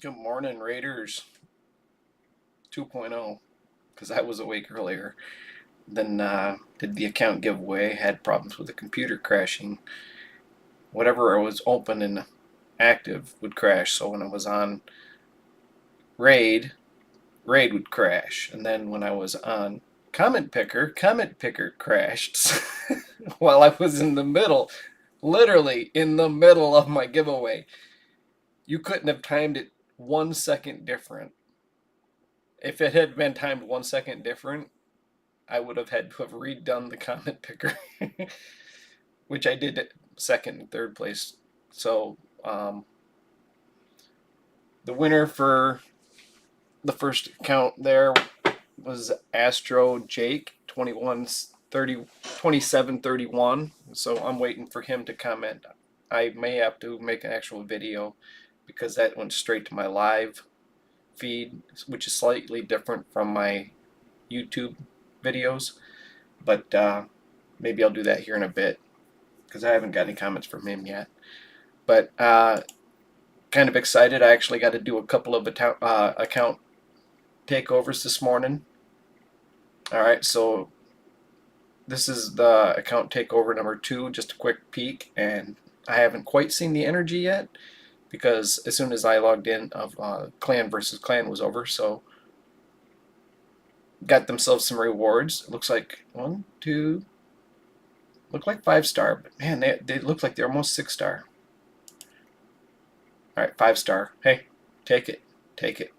Good morning, Raiders 2.0, because I was awake earlier. Then did the account giveaway, had problems with the computer crashing. Whatever was open and active would crash. So when I was on Raid, Raid would crash. And then when I was on Comment Picker crashed while I was in the middle, literally in the middle of my giveaway. You couldn't have timed it 1 second different. If it had been timed 1 second different, I would have had to have redone the comment picker, which I did at second and third place. So the winner for the first count there was Astro Jake 2731. So I'm waiting for him to comment. I may have to make an actual video because that went straight to my live feed, which is slightly different from my YouTube videos. But maybe I'll do that here in a bit because I haven't got any comments from him yet. But kind of excited. I actually got to do a couple of account takeovers this morning. All right, so this is the account takeover number 2, just a quick peek, and I haven't quite seen the energy yet because as soon as I logged in, of clan versus clan was over, so got themselves some rewards. It looks like 1, 2, look like 5-star, but man, they look like they're almost 6-star. All right, 5-star. Hey, take it, take it.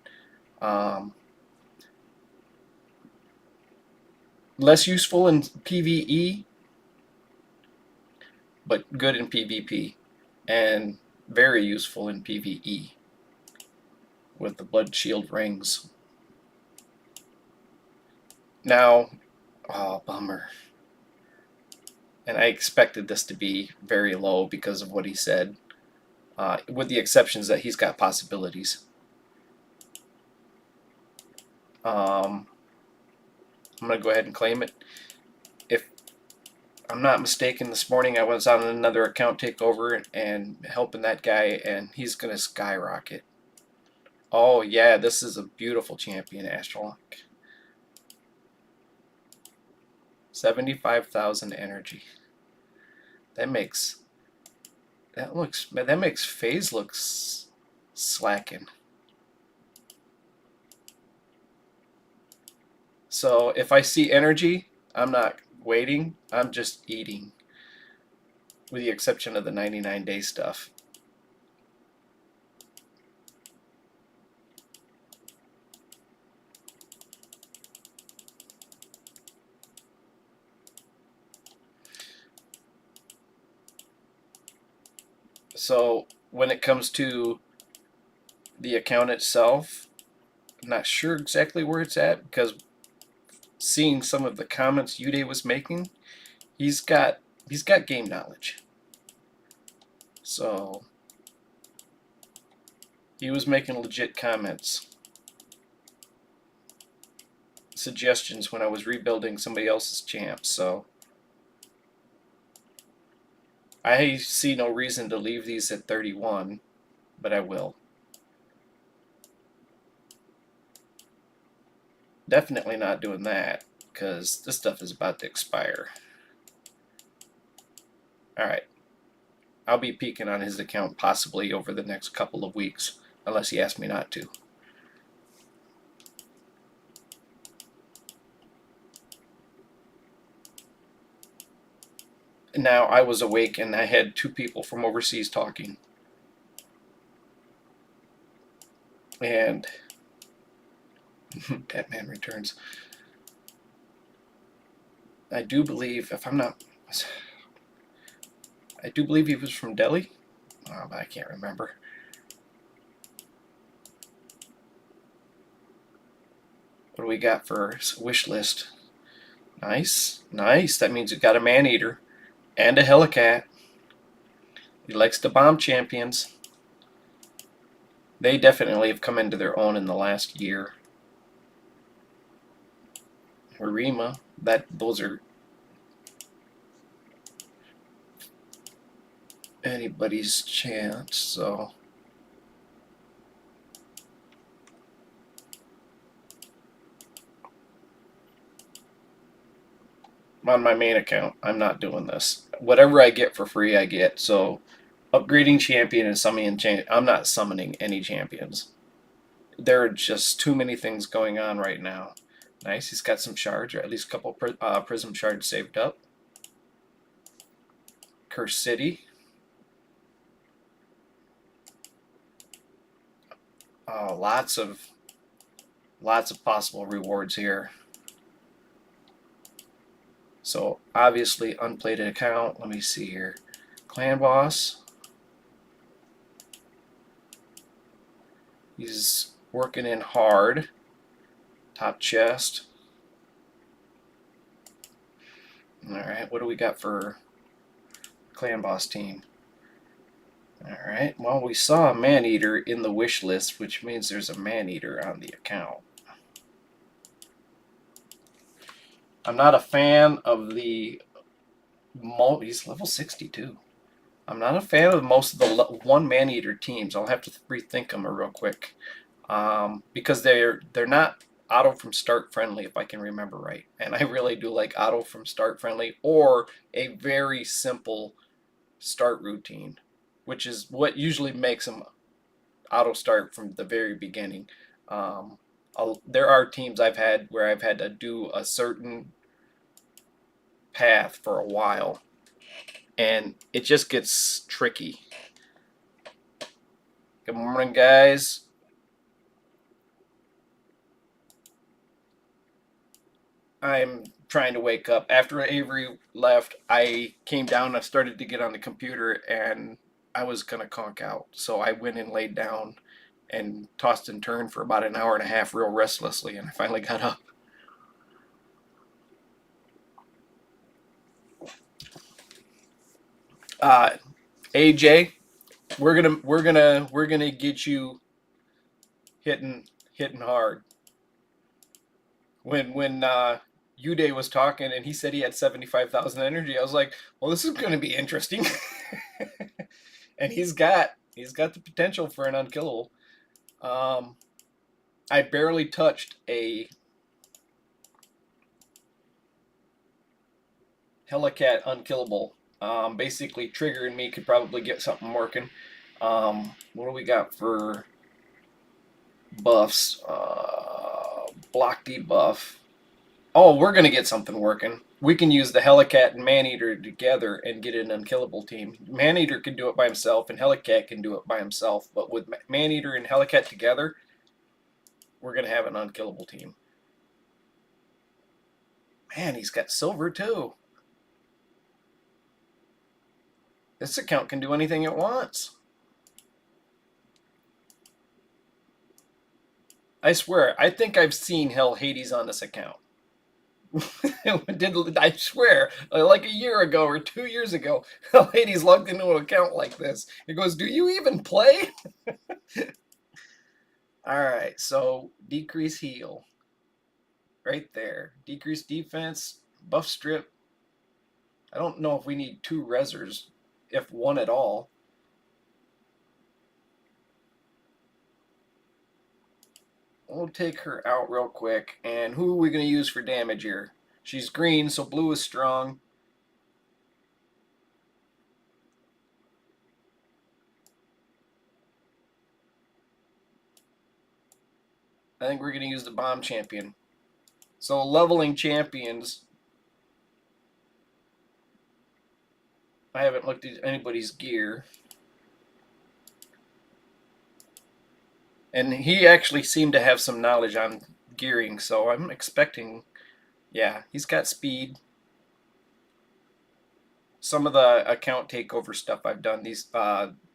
Less useful in PvE, but good in PvP, and very useful in PvE with the blood shield rings. Now, oh, bummer. And I expected this to be very low because of what he said, with the exceptions that he's got possibilities. I'm going to go ahead and claim it. If I'm not mistaken, this morning I was on another account takeover and helping that guy, and he's going to skyrocket. Oh, yeah, this is a beautiful champion, Astrolock. 75,000 energy. That makes FaZe looks slacking. So if I see energy, I'm not waiting, I'm just eating, with the exception of the 99-day stuff. So when it comes to the account itself, I'm not sure exactly where it's at because seeing some of the comments Uday was making, he's got game knowledge. So he was making legit comments, suggestions when I was rebuilding somebody else's champs. So I see no reason to leave these at 31, but I will. Definitely not doing that because this stuff is about to expire. Alright, I'll be peeking on his account possibly over the next couple of weeks, unless he asks me not to. Now I was awake and I had 2 people from overseas talking. And Batman Returns. I do believe, if I'm not, I do believe he was from Delhi. But I can't remember. What do we got for wish list? Nice, nice. That means we got a man-eater and a helicat. He likes to bomb champions. They definitely have come into their own in the last year. Harima, those are anybody's chance. So on my main account. I'm not doing this. Whatever I get for free, I get. So upgrading champion and summoning champion. I'm not summoning any champions. There are just too many things going on right now. Nice. He's got some shards, or at least a couple prism shards saved up. Curse City. Oh, lots of possible rewards here. So obviously unplated account. Let me see here. Clan boss. He's working in hard. Top chest. Alright, what do we got for Clan boss team? Alright, well, we saw a man-eater in the wish list, which means there's a man-eater on the account. I'm not a fan of the... He's level 62. I'm not a fan of most of the one man-eater teams. I'll have to rethink them real quick. Because they're not auto from start friendly, if I can remember right. And I really do like auto from start friendly, or a very simple start routine, which is what usually makes them auto start from the very beginning. There are teams I've had where I've had to do a certain path for a while, and it just gets tricky. Good morning, guys. I'm trying to wake up. After Avery left, I came down, I started to get on the computer, and I was going to conk out. So I went and laid down and tossed and turned for about an hour and a half real restlessly, and I finally got up. AJ, we're gonna get you hitting hard. When Uday was talking and he said he had 75,000 energy, I was like, well, this is going to be interesting. And he's got the potential for an unkillable. I barely touched a Helicat unkillable. Basically Trigger and me could probably get something working. What do we got for buffs? Block debuff. Oh, we're going to get something working. We can use the Helicat and Maneater together and get an unkillable team. Maneater can do it by himself, and Helicat can do it by himself. But with Maneater and Helicat together, we're going to have an unkillable team. Man, he's got silver too. This account can do anything it wants. I swear, I think I've seen Hell Hades on this account. I swear, like a year ago or 2 years ago, Hell Hades logged into an account like this. It goes, do you even play? Alright, so decrease heal. Right there. Decrease defense, buff strip. I don't know if we need 2 resers, if one at all. We'll take her out real quick. And who are we going to use for damage here? She's green, so blue is strong. I think we're going to use the bomb champion. So leveling champions. I haven't looked at anybody's gear. And he actually seemed to have some knowledge on gearing, so I'm expecting, yeah, he's got speed. Some of the account takeover stuff I've done,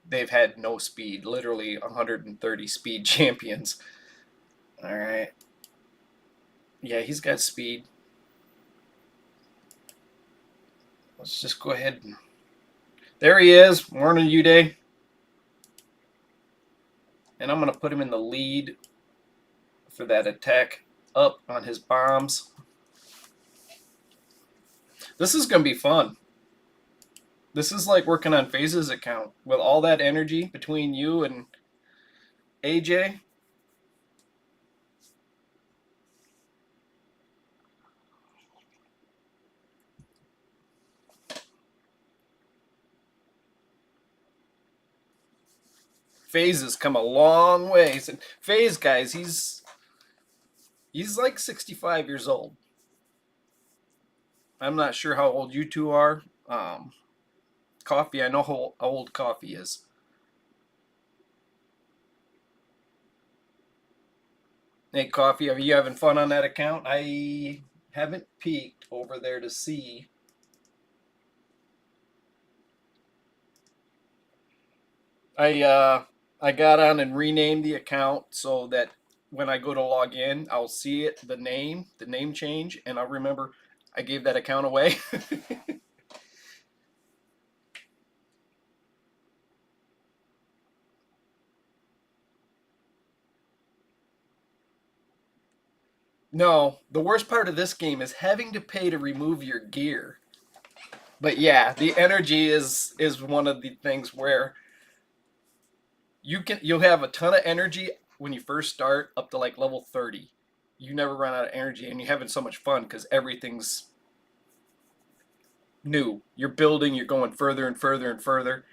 they've had no speed, literally 130 speed champions. All right. Yeah, he's got speed. Let's just go ahead and... There he is. Morning, Uday. And I'm going to put him in the lead for that attack up on his bombs. This is going to be fun. This is like working on FaZe's account with all that energy between you and AJ. FaZe has come a long ways. And FaZe, guys, he's like 65 years old. I'm not sure how old you two are. Coffee, I know how old Coffee is. Hey, Coffee, are you having fun on that account? I haven't peeked over there to see. I uh, I got on and renamed the account so that when I go to log in, I'll see it, the name change, and I'll remember I gave that account away. No, the worst part of this game is having to pay to remove your gear. But yeah, the energy is one of the things where you'll have a ton of energy when you first start up to like level 30. You never run out of energy and you're having so much fun because everything's new. You're building, you're going further and further and further.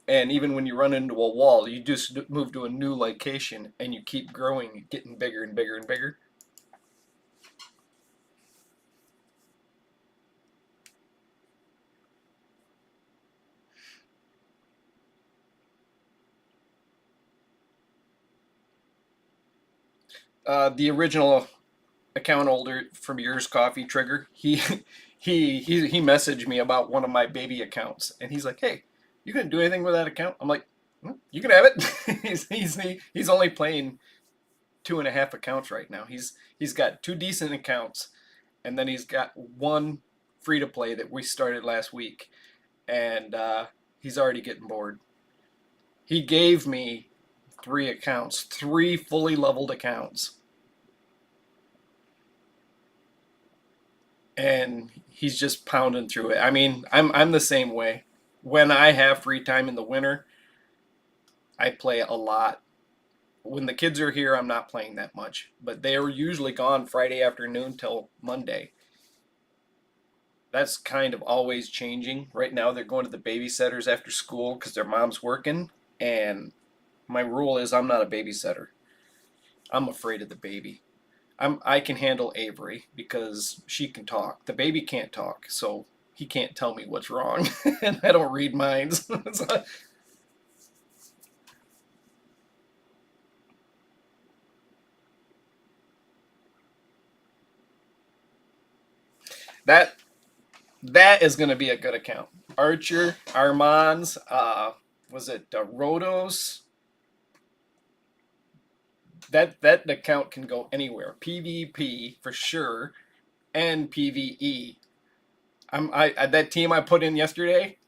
And even when you run into a wall, you just move to a new location and you keep growing, getting bigger and bigger and bigger. The original account holder from yours, Coffee Trigger, he messaged me about one of my baby accounts, and he's like, "Hey, you gonna do anything with that account?" I'm like, "You can have it." He's only playing two and a half accounts right now. He's got two decent accounts, and then he's got one free to play that we started last week, and he's already getting bored. He gave me three accounts, three fully leveled accounts, and he's just pounding through it. I mean, I'm the same way. When I have free time in the winter, I play a lot. When the kids are here, I'm not playing that much, but they are usually gone Friday afternoon till Monday. That's kind of always changing. Right now, they're going to the babysitters after school because their mom's working, and my rule is I'm not a babysitter. I'm afraid of the baby. I can handle Avery because she can talk. The baby can't talk, so he can't tell me what's wrong, and I don't read minds. So that that is going to be a good account. Archer, Armands, was it Rotos? That account can go anywhere. PvP for sure, and PvE. I that team I put in yesterday.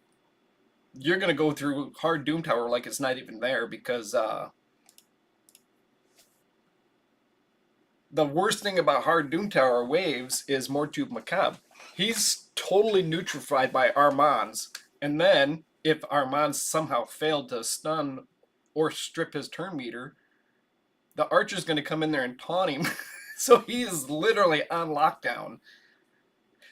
You're gonna go through hard Doom Tower like it's not even there because the worst thing about hard Doom Tower waves is Mortube Macabre. He's totally neutralized by Armands, and then if Armands somehow failed to stun or strip his turn meter, the archer's going to come in there and taunt him. So he is literally on lockdown.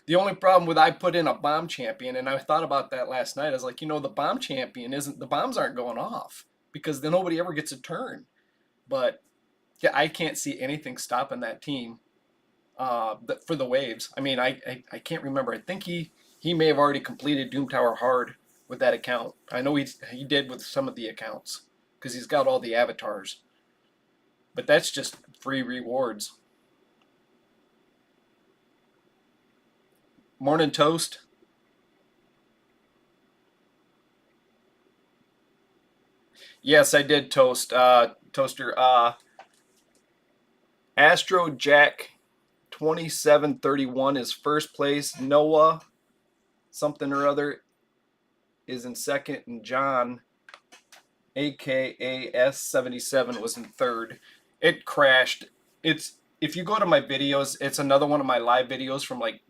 The only problem with I put in a bomb champion, and I thought about that last night. I was like, the bomb champion isn't the bombs aren't going off because then nobody ever gets a turn. But yeah, I can't see anything stopping that team for the waves. I mean, I can't remember. I think he may have already completed Doom Tower hard with that account. I know he did with some of the accounts because he's got all the avatars. But that's just free rewards. Morning toast. Yes, I did toast. Toaster. Astro Jack 2731 is first place. Noah something or other is in second, and John, aka S77, was in third. It crashed. It's if you go to my videos, it's another one of my live videos from like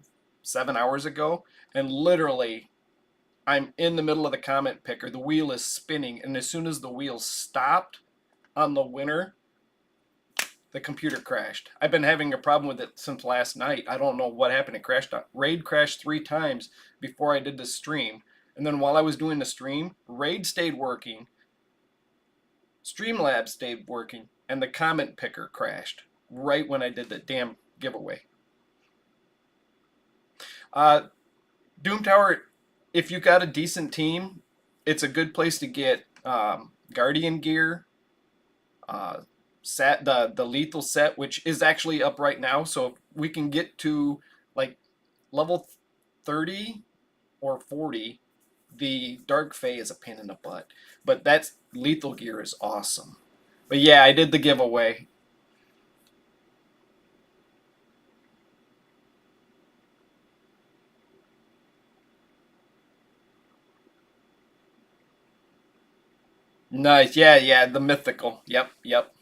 7 hours ago, and literally I'm in the middle of the comment picker. The wheel is spinning, and as soon as the wheel stopped on the winner, the computer crashed. I've been having a problem with it since last night. I don't know what happened. It crashed. Raid crashed 3 times before I did the stream. And then while I was doing the stream, Raid stayed working. Streamlabs stayed working, and the comment picker crashed right when I did the damn giveaway. Uh, Doom Tower, if you got a decent team, it's a good place to get Guardian gear, set the lethal set, which is actually up right now. So if we can get to like level 30 or 40, the Dark Fae is a pain in the butt. But that's lethal gear is awesome. But yeah, I did the giveaway. Nice. Yeah, yeah, the mythical. Yep, yep.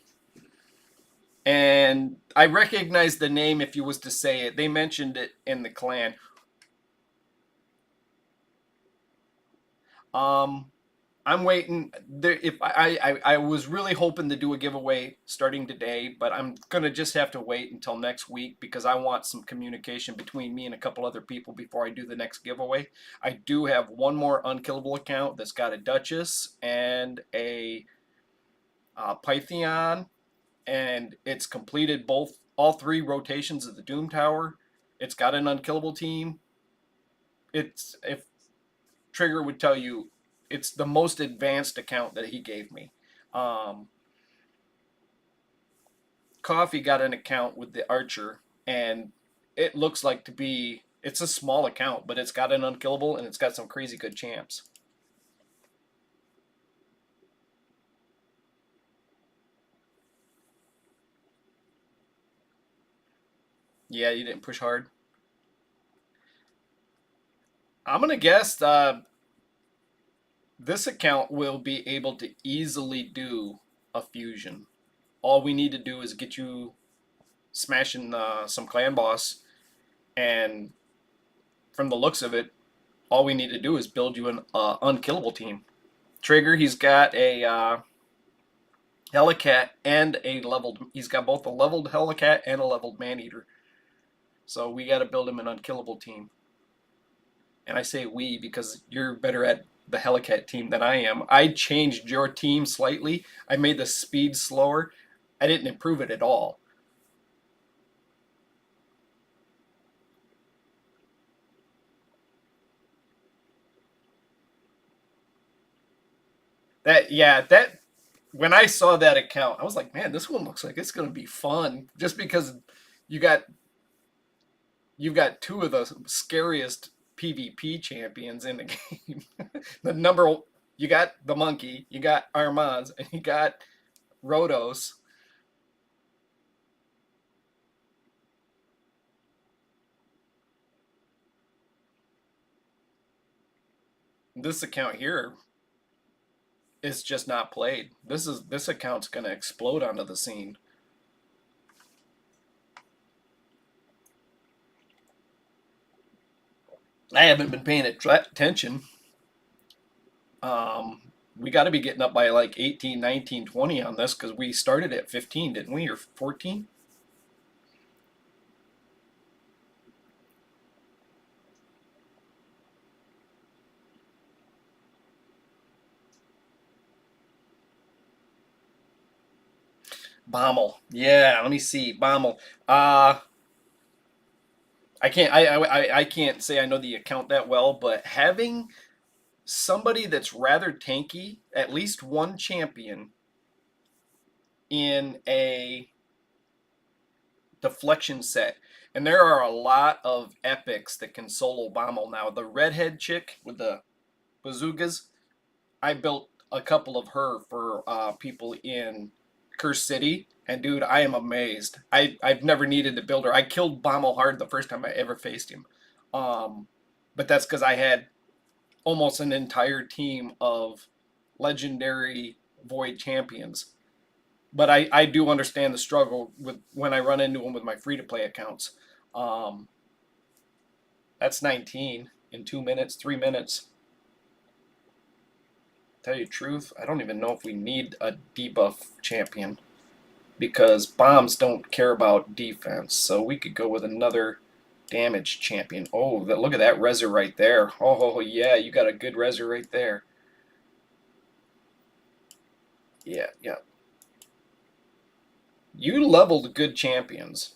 And I recognize the name if you was to say it. They mentioned it in the clan. Um, I'm waiting. There, if I was really hoping to do a giveaway starting today, but I'm gonna just have to wait until next week because I want some communication between me and a couple other people before I do the next giveaway. I do have one more unkillable account that's got a Duchess and a Python, and it's completed all three rotations of the Doom Tower. It's got an unkillable team. It's if Trigger would tell you, it's the most advanced account that he gave me. Um, Coffee got an account with the Archer, and it looks like to be it's a small account, but it's got an unkillable and it's got some crazy good champs. Yeah, you didn't push hard. I'm gonna guess this account will be able to easily do a fusion. All we need to do is get you smashing some clan boss, and from the looks of it, all we need to do is build you an unkillable team. Trigger, he's got a Helicat and a leveled. He's got both a leveled Helicat and a leveled Maneater. So we got to build him an unkillable team. And I say we because you're better at the Helicat team than I am. I changed your team slightly. I made the speed slower. I didn't improve it at all. That when I saw that account, I was like, man, this one looks like it's gonna be fun. Just because you got you've got two of the scariest PvP champions in the game. the number You got the monkey, you got Armands, and you got Rhodos. This account here is just not played. This account's gonna explode onto the scene. I haven't been paying attention. We got to be getting up by like 18, 19, 20 on this because we started at 15, didn't we? Or 14? Bommel. Yeah, let me see. Bommel. Uh I can't I can't say I know the account that well, but having somebody that's rather tanky, at least one champion in a deflection set. And there are a lot of epics that can solo Bommel now. The redhead chick with the bazookas, I built a couple of her for people in Curse City, and dude, I am amazed. I've never needed to build her. I killed Bommel hard the first time I ever faced him, um, but that's because I had almost an entire team of legendary Void champions. But I do understand the struggle with when I run into them with my free to play accounts. Um, that's 19 in 2 minutes, 3 minutes. Tell you the truth, I don't even know if we need a debuff champion because bombs don't care about defense. So we could go with another damage champion. Oh, look at that Reser right there. Oh, yeah, you got a good Reser right there. Yeah, yeah. You leveled good champions.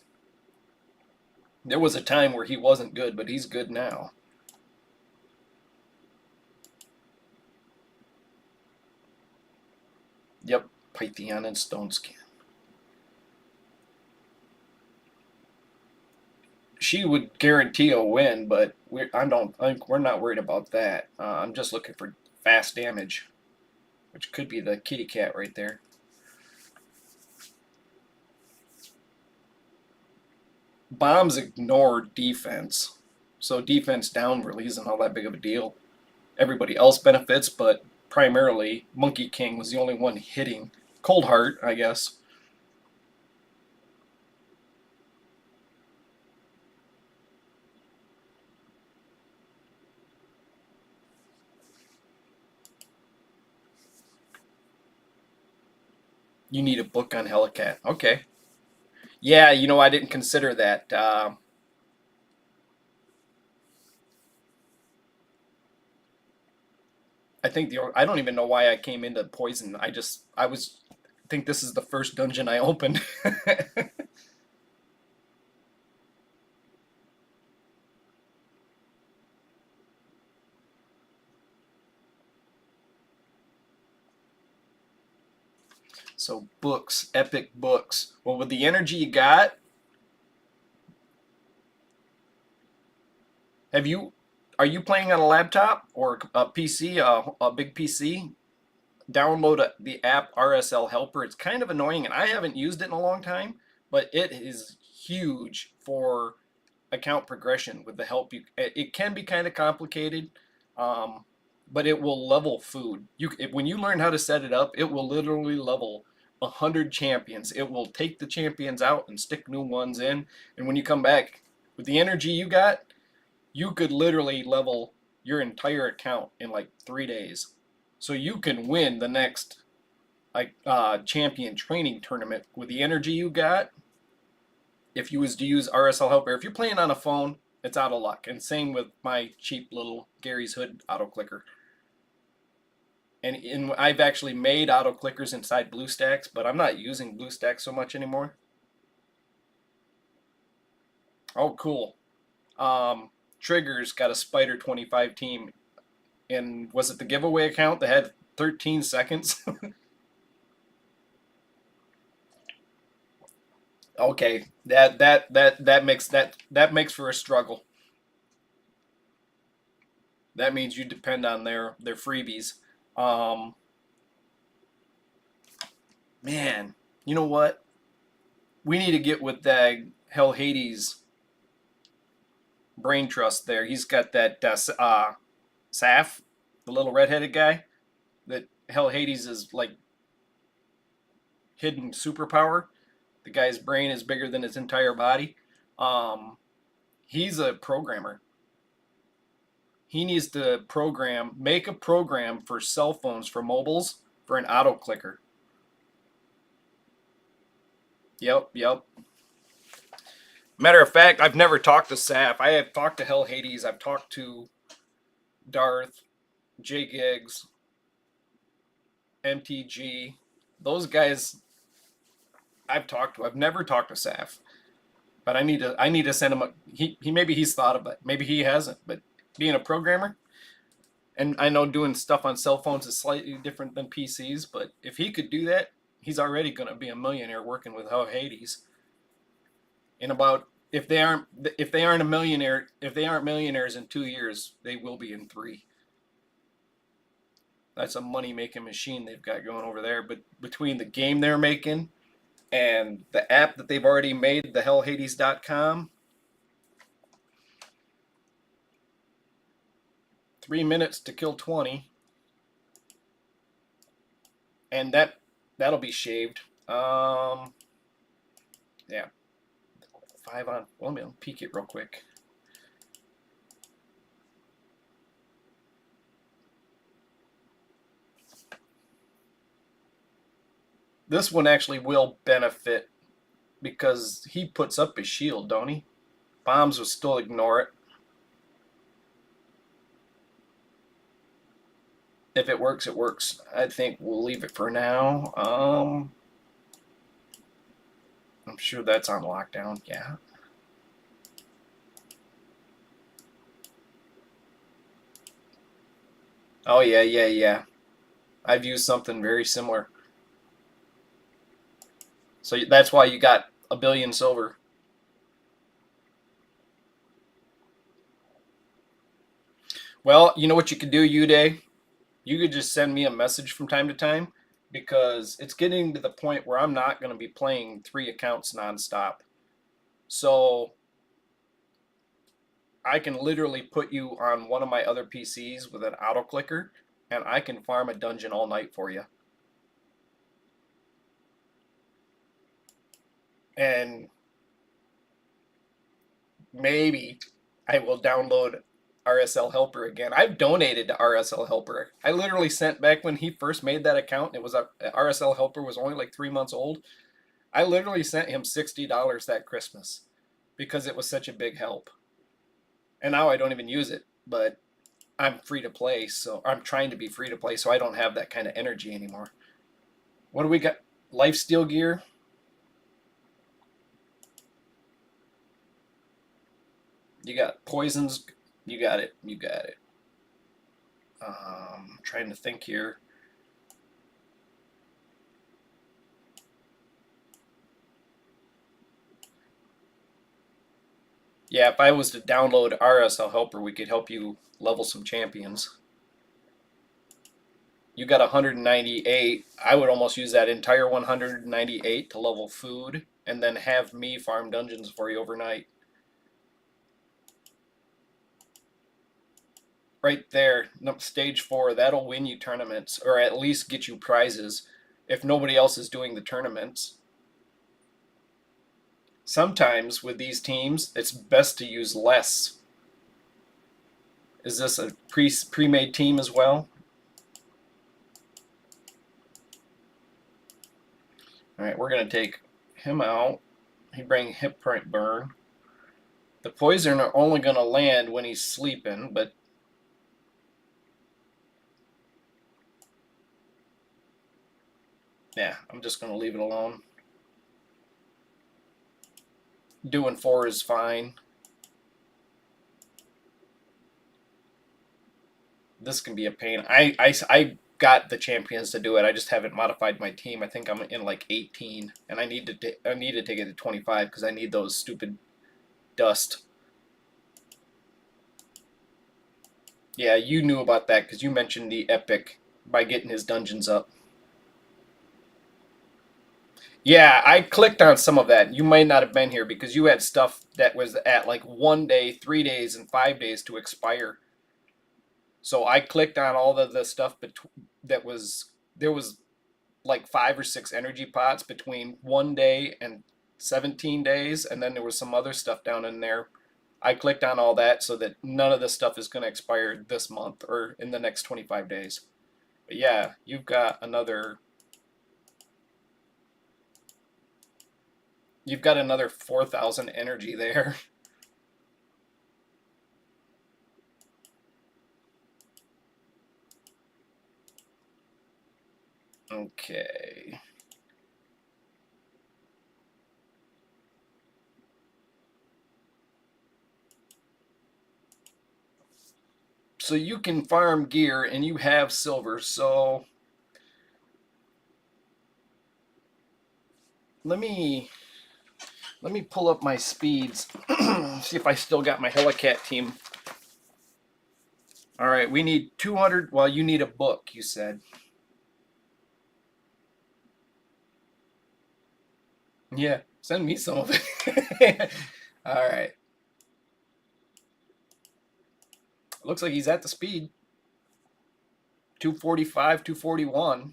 There was a time where he wasn't good, but he's good now. Yep, Pythian and Stone Skin. She would guarantee a win, but we're not worried about that. I'm just looking for fast damage, which could be the kitty cat right there. Bombs ignore defense, so defense down really isn't all that big of a deal. Everybody else benefits, but primarily Monkey King was the only one hitting. Cold Heart, I guess. You need a book on Helicat. Okay. Yeah, I didn't consider that. I don't even know why I came into poison. I think this is the first dungeon I opened. So books, epic books. Well, with the energy you got, have you are you playing on a laptop or a PC, a big PC? Download the app RSL Helper. It's kind of annoying, and I haven't used it in a long time, but it is huge for account progression with the help. It can be kind of complicated, um, but it will level food. When you learn how to set it up, it will literally level 100 champions. It will take the champions out and stick new ones in, and when you come back with the energy you got, you could literally level your entire account in like 3 days. So you can win the next champion training tournament with the energy you got. If you was to use RSL Helper, if you're playing on a phone, it's out of luck. And same with my cheap little Gary's Hood auto clicker. And I've actually made auto clickers inside BlueStacks, but I'm not using BlueStacks so much anymore. Oh, cool. Triggers got a Spider 25 team, and was it the giveaway account that had 13 seconds? Okay, that makes for a struggle. That means you depend on their freebies. Um, Man, you know what? We need to get with that Hell Hades brain trust there. He's got that Saf, the little redheaded guy. That Hell Hades is like hidden superpower. The guy's brain is bigger than his entire body. Um, he's a programmer. He needs to make a program for cell phones, for mobiles, for an auto clicker. Yep, yep. Matter of fact, I've never talked to Saf. I have talked to Hell Hades. I've talked to Darth, J Gigs, MTG. Those guys I've talked to. I've never talked to Saf. But I need to send him he maybe he's thought of it. Maybe he hasn't, but being a programmer, and I know doing stuff on cell phones is slightly different than PCs, but if he could do that, he's already going to be a millionaire working with Hell Hades. In about if they aren't a millionaire if they aren't millionaires in 2 years, they will be in three. That's a money making machine they've got going over there. But between the game they're making and the app that they've already made, the hellhades.com, 3 minutes to kill 20, and that'll be shaved. Yeah, 5 on. Well, let me peek it real quick. This one actually will benefit because he puts up his shield, don't he? Bombs will still ignore it. If it works, it works. I think we'll leave it for now. I'm sure that's on lockdown. Yeah. Oh, yeah, yeah, yeah. I've used something very similar. So that's why you got a billion silver. Well, you know what you could do, Uday? You could just send me a message from time to time because it's getting to the point where I'm not going to be playing 3 accounts nonstop. So I can literally put you on one of my other PCs with an auto clicker and I can farm a dungeon all night for you. And maybe I will download RSL Helper again. I've donated to RSL Helper. I literally sent back when he first made that account. It was RSL Helper was only like 3 months old. I literally sent him $60 that Christmas because it was such a big help. And now I don't even use it, but I'm free to play, so I'm trying to be free to play, so I don't have that kind of energy anymore. What do we got? Lifesteal gear. You got poisons. You got it. You got it. Trying to think here. Yeah, if I was to download RSL Helper, we could help you level some champions. You got 198. I would almost use that entire 198 to level food and then have me farm dungeons for you overnight. Right there, stage 4, that'll win you tournaments or at least get you prizes if nobody else is doing the tournaments. Sometimes with these teams, it's best to use less. Is this a pre-made team as well? All right, we're going to take him out. He bring hip print burn. The poison are only going to land when he's sleeping, but yeah, I'm just going to leave it alone. Doing 4 is fine. This can be a pain. I got the champions to do it. I just haven't modified my team. I think I'm in like 18, and I need to take it to 25 because I need those stupid dust. Yeah, you knew about that because you mentioned the epic by getting his dungeons up. Yeah, I clicked on some of that. You might not have been here because you had stuff that was at like 1 day, 3 days, and 5 days to expire. So I clicked on all of the stuff that was there was like 5 or 6 energy pots between 1 day and 17 days, and then there was some other stuff down in there. I clicked on all that so that none of this stuff is going to expire this month or in the next 25 days. But yeah, you've got another 4,000 energy there. Okay. So you can farm gear and you have silver, so let me pull up my speeds. See if I still got my Helicat team. All right, we need 200. Well, you need a book, you said. Yeah, send me some of it. All right. Looks like he's at the speed. 245, 241.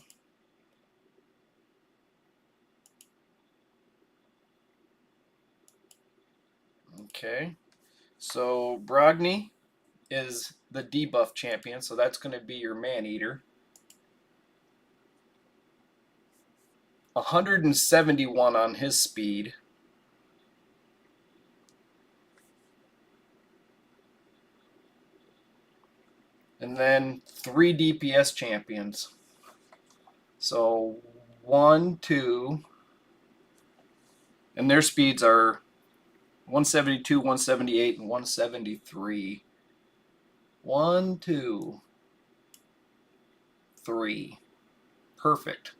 Okay. So Brogni is the debuff champion, so that's going to be your man-eater. 171 on his speed. And and then 3 DPS champions. So 1, 2, and their speeds are 172, 178, and 173. 1, 2, 3. Perfect.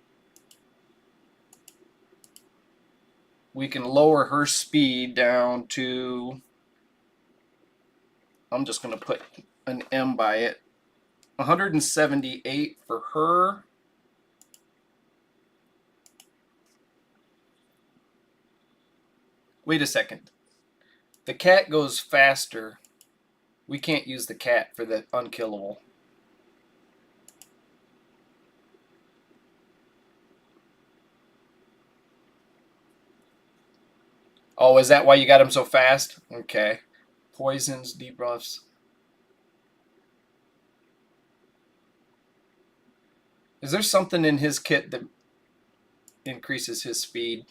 We can lower her speed down to, I'm just going to put an M by it, 178 for her. Wait a second. The cat goes faster. We can't use the cat for the unkillable. Oh, is that why you got him so fast? Okay. Poisons, debuffs. Is there something in his kit that increases his speed?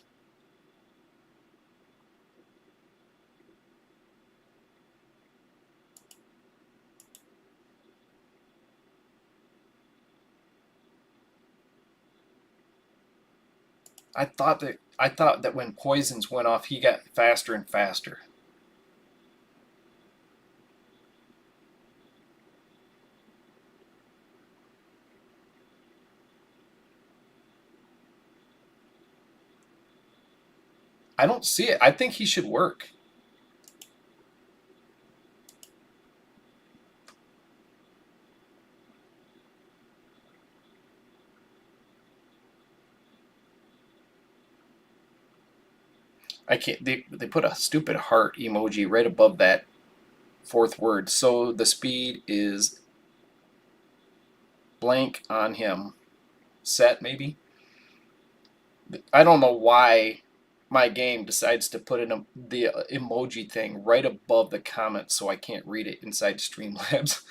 I thought that when poisons went off, he got faster and faster. I don't see it. I think he should work. I can't. They put a stupid heart emoji right above that fourth word. So the speed is blank on him. Set maybe. I don't know why my game decides to put in the emoji thing right above the comment so I can't read it inside Streamlabs.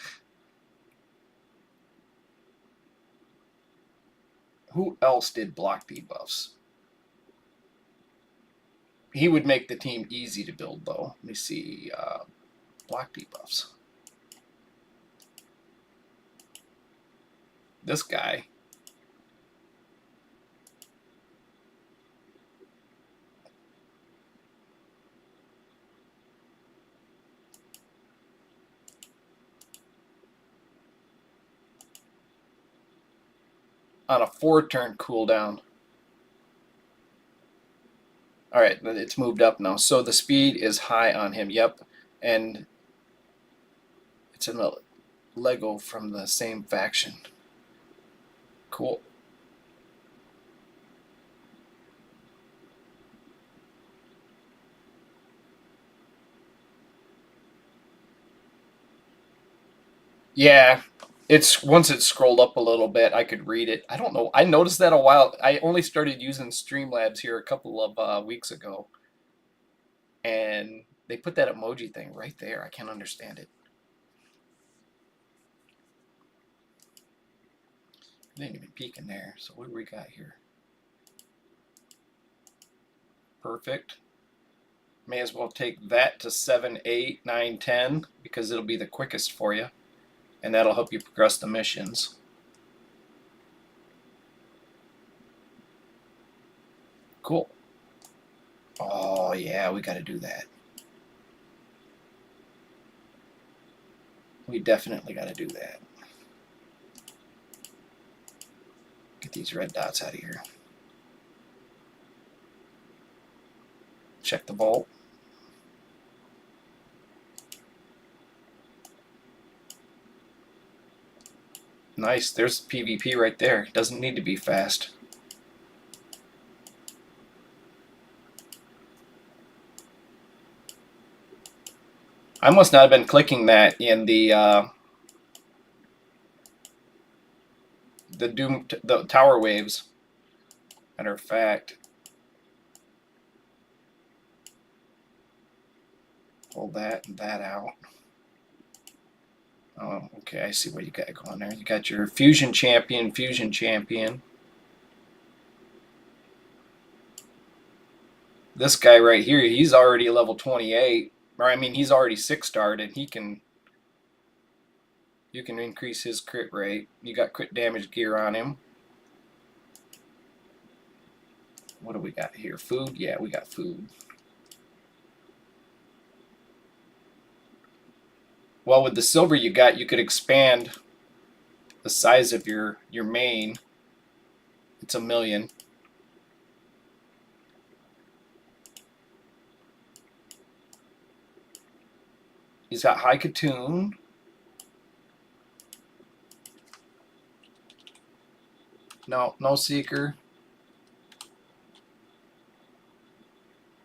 Who else did block debuffs? He would make the team easy to build, though. Let me see. Block debuffs. This guy. On a 4-turn cooldown. All right, it's moved up now. So the speed is high on him. Yep. And it's a Lego from the same faction. Cool. Yeah, it's once it scrolled up a little bit, I could read it. I don't know. I noticed that a while. I only started using Streamlabs here a couple of weeks ago, and they put that emoji thing right there. I can't understand it. I didn't even peek in there. So what do we got here? Perfect. May as well take that to 7, 8, 9, 10 because it'll be the quickest for you, and that'll help you progress the missions. Cool. Oh, yeah, we got to do that. We definitely got to do that. Get these red dots out of here. Check the vault. Nice. There's PvP right there. Doesn't need to be fast. I must not have been clicking that in the the tower waves. Matter of fact, pull that and that out. Oh, okay, I see what you got going there. You got your fusion champion. This guy right here, he's already level 28. Or I mean, he's already 6-starred, and he can You can increase his crit rate. You got crit damage gear on him. What do we got here? Food? Yeah, we got food. Well, with the silver you got, you could expand the size of your main. It's 1,000,000. He's got high Katoon. No Seeker.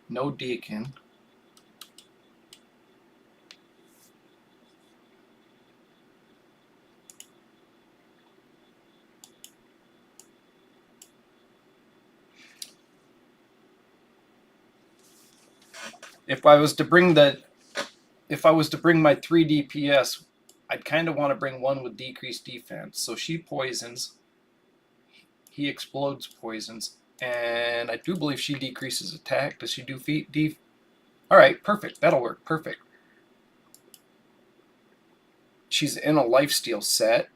No Deacon. If I was to bring my 3 DPS, I'd kind of want to bring one with decreased defense. So she poisons. He explodes poisons. And I do believe she decreases attack. Does she do feet? All right, perfect. That'll work. Perfect. She's in a lifesteal set.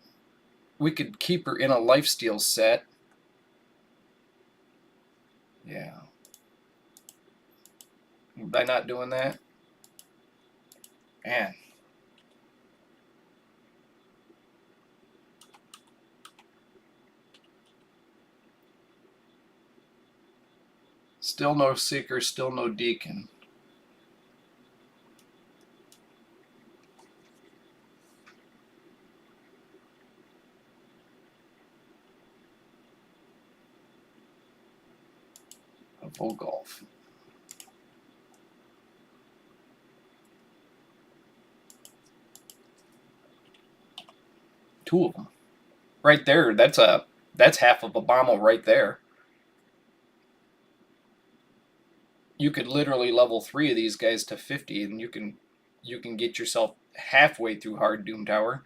We could keep her in a lifesteal set. Yeah. By not doing that? Man. Still no Seeker, still no Deacon. A Volgolf. Two of them. Right there, that's half of a Bommel right there. You could literally level 3 of these guys to 50 and you can get yourself halfway through Hard Doom Tower.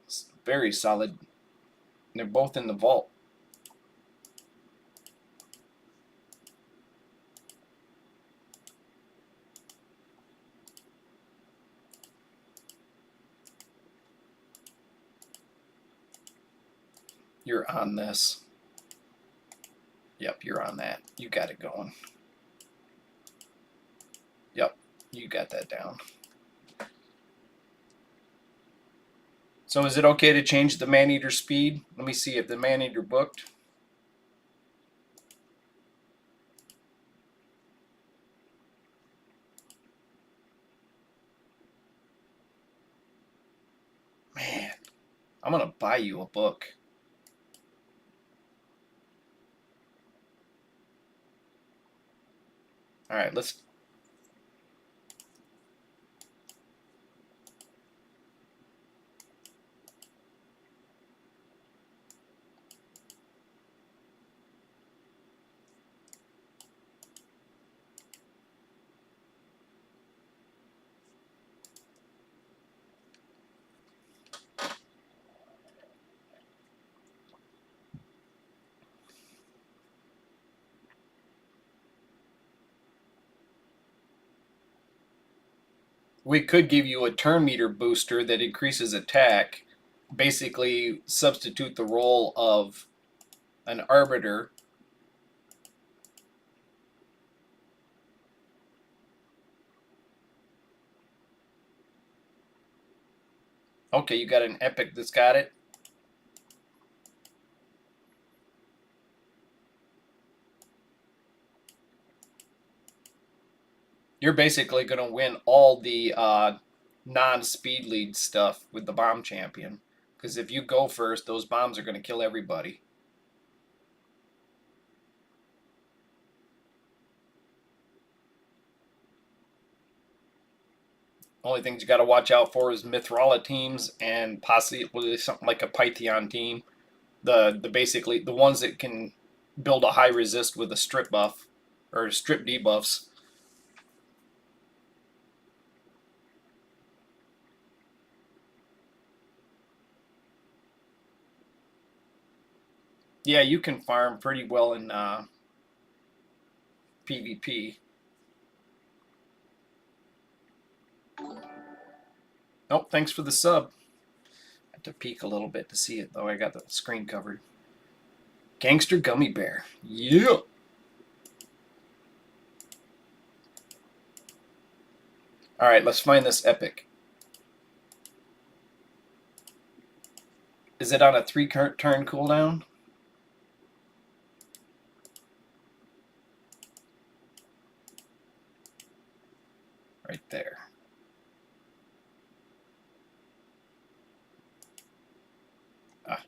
It's very solid. They're both in the vault. You're on this. Yep, you're on that. You got it going. Yep, you got that down. So is it okay to change the Maneater speed? Let me see if the Maneater booked. Man, I'm going to buy you a book. All right, let's... We could give you a turn meter booster that increases attack. Basically, substitute the role of an Arbiter. Okay, you got an Epic that's got it. You're basically going to win all the non-speed lead stuff with the Bomb Champion. Because if you go first, those bombs are going to kill everybody. Only things you got to watch out for is Mithrala teams and possibly something like a Pythion team. The basically the ones that can build a high resist with a strip buff or strip debuffs. Yeah, you can farm pretty well in PvP. Oh, thanks for the sub. I had to peek a little bit to see it, though. I got the screen covered. Gangster Gummy Bear. Yeah. All right, let's find this epic. Is it on a 3-turn cooldown? Right there. Ah.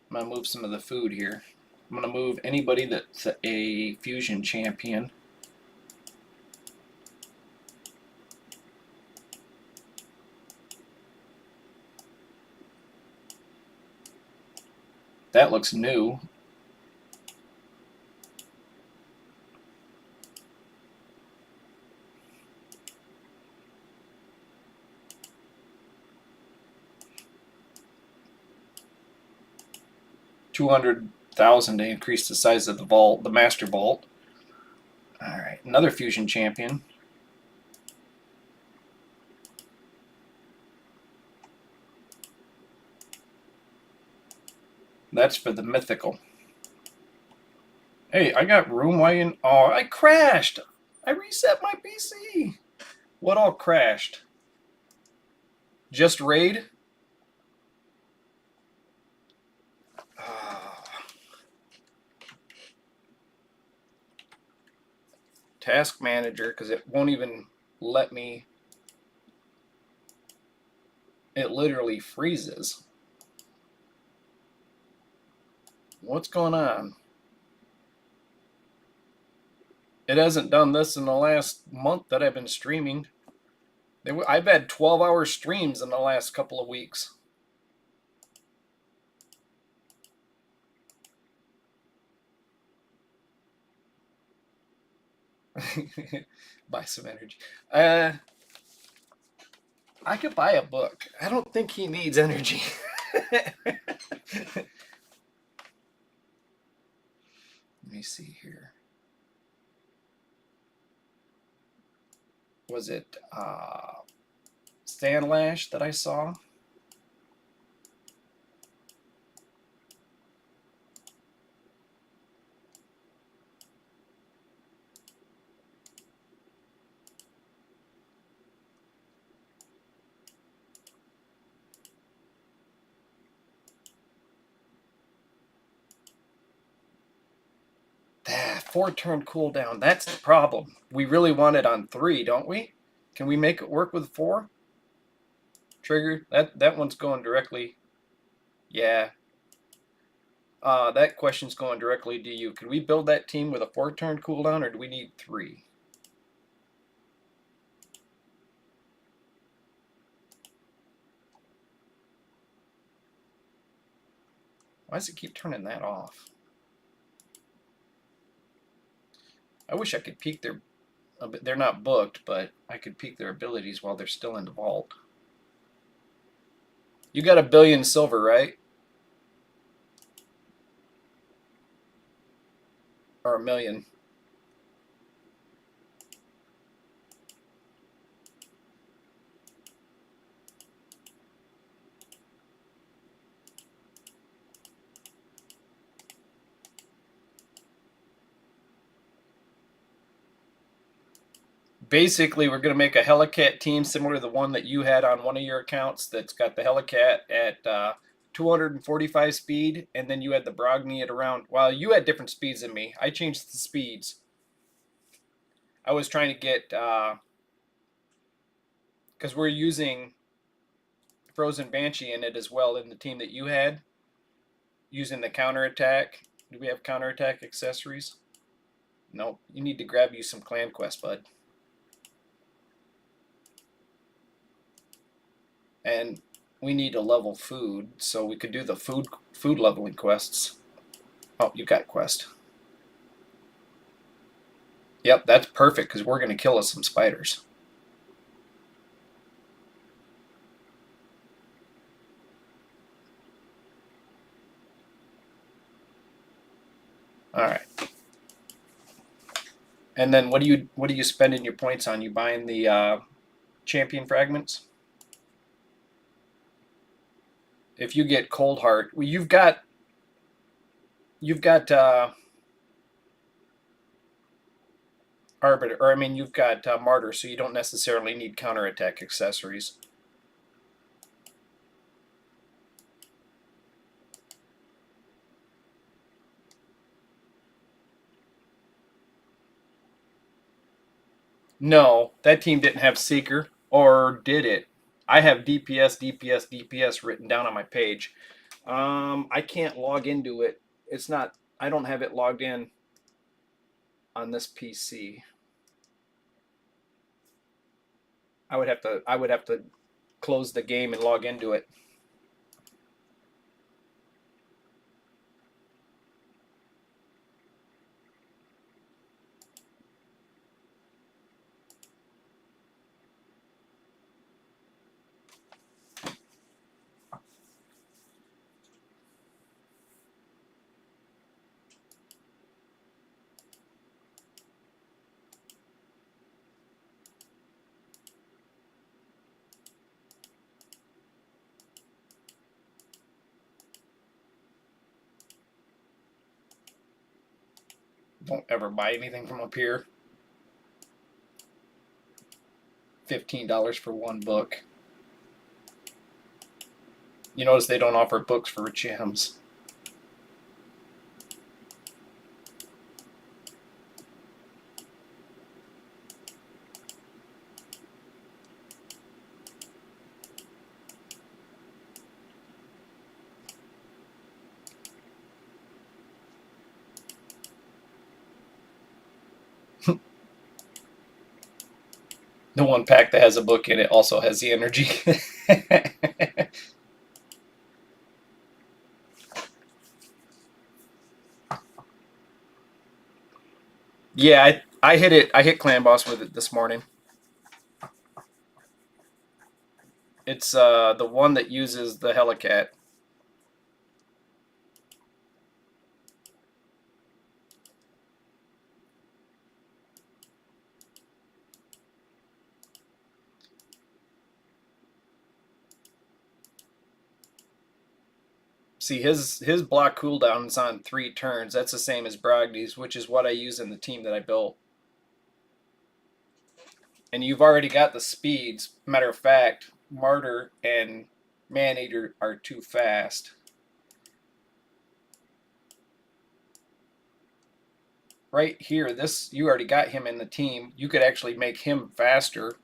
I'm going to move some of the food here. I'm going to move anybody that's a fusion champion. That looks new. $200,000 to increase the size of the vault, the master vault. All right, another fusion champion. That's for the mythical. Hey, I got room. Why in? Oh, I crashed. I reset my PC. What all crashed? Just raid? Task manager, because it won't even let me. It literally freezes. What's going on? It hasn't done this in the last month that I've been streaming. I've had 12-hour streams in the last couple of weeks. Buy some energy. I could buy a book. I don't think he needs energy. Let me see here. Was it Stanlash that I saw? Ah, 4-turn cooldown. That's the problem. We really want it on 3, don't we? Can we make it work with 4? Trigger. That one's going directly. Yeah. That question's going directly to you. Can we build that team with a 4-turn cooldown, or do we need 3? Why does it keep turning that off? I wish I could peek their. They're not booked, but I could peek their abilities while they're still in the vault. You got 1 billion silver, right? Or 1 million. Basically, we're going to make a Helicat team similar to the one that you had on one of your accounts that's got the Helicat at 245 speed, and then you had the Brogni at around, well, you had different speeds than me. I changed the speeds. I was trying to get, because we're using Frozen Banshee in it as well in the team that you had, using the counterattack. Do we have counterattack accessories? No, you need to grab you some Clan Quest, bud. And we need to level food, so we could do the food leveling quests. Oh, you got quest. Yep, that's perfect, because we're going to kill us some spiders. All right. And then what do you spending your points on? You buying the champion fragments? If you get Cold Heart, well, you've got Arbiter, or I mean you've got Martyr, so you don't necessarily need counterattack accessories. No, that team didn't have Seeker, or did it? I have DPS, DPS, DPS written down on my page. I can't log into it. It's not. I don't have it logged in on this PC. I would have to close the game and log into it. Don't ever buy anything from up here. $15 for one book. You notice they don't offer books for gems. The one pack that has a book in it also has the energy. Yeah, I hit it. I hit Clan Boss with it this morning. It's the one that uses the Helicat. See, his block cooldown is on 3 turns. That's the same as Brogdy's, which is what I use in the team that I built. And you've already got the speeds. Matter of fact, Martyr and Maneater are too fast. Right here, this you already got him in the team. You could actually make him faster.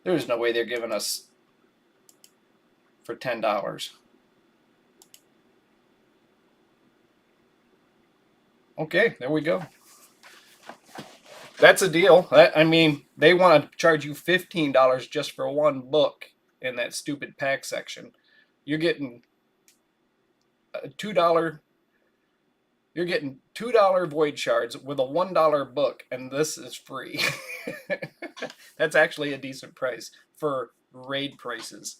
There's no way they're giving us for $10. Okay, there we go. That's a deal. I mean, they want to charge you $15 just for one book in that stupid pack section. You're getting a $2. You're getting $2 void shards with a $1 book, and this is free. That's actually a decent price for raid prices.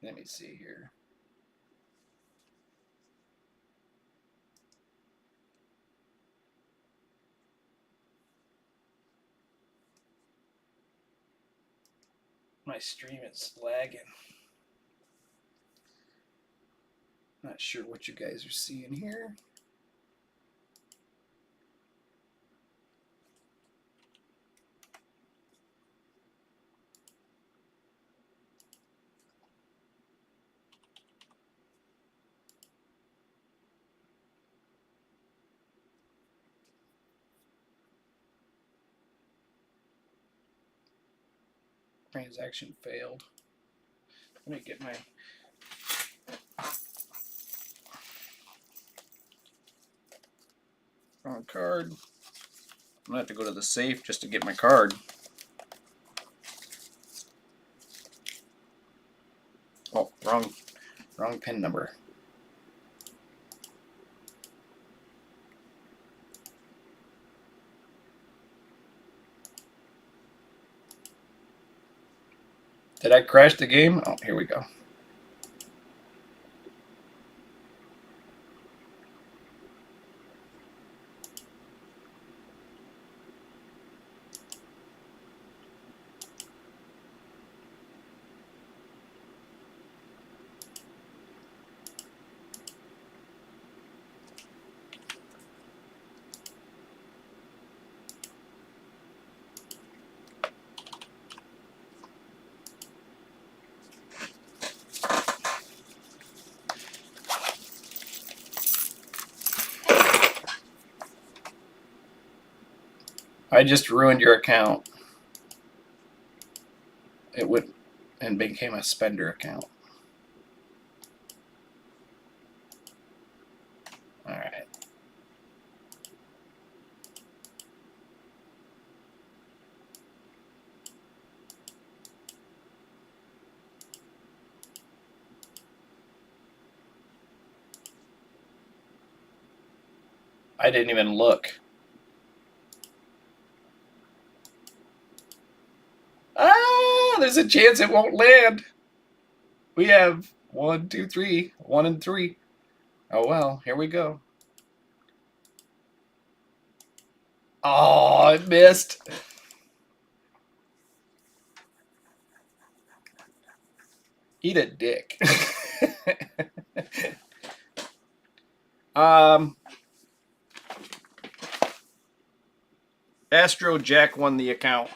Let me see here. My stream is lagging. Not sure what you guys are seeing here. Transaction failed. Let me get my wrong card. I'm gonna have to go to the safe just to get my card. Wrong pin number. Did I crash the game? Oh, here we go. I just ruined your account. It went and became a spender account. All right. I didn't even look. Ah, there's a chance it won't land. We have 1, 2, 3, 1 and 3. Oh well, here we go. Oh, it missed. Eat a dick. Astro Jack won the account.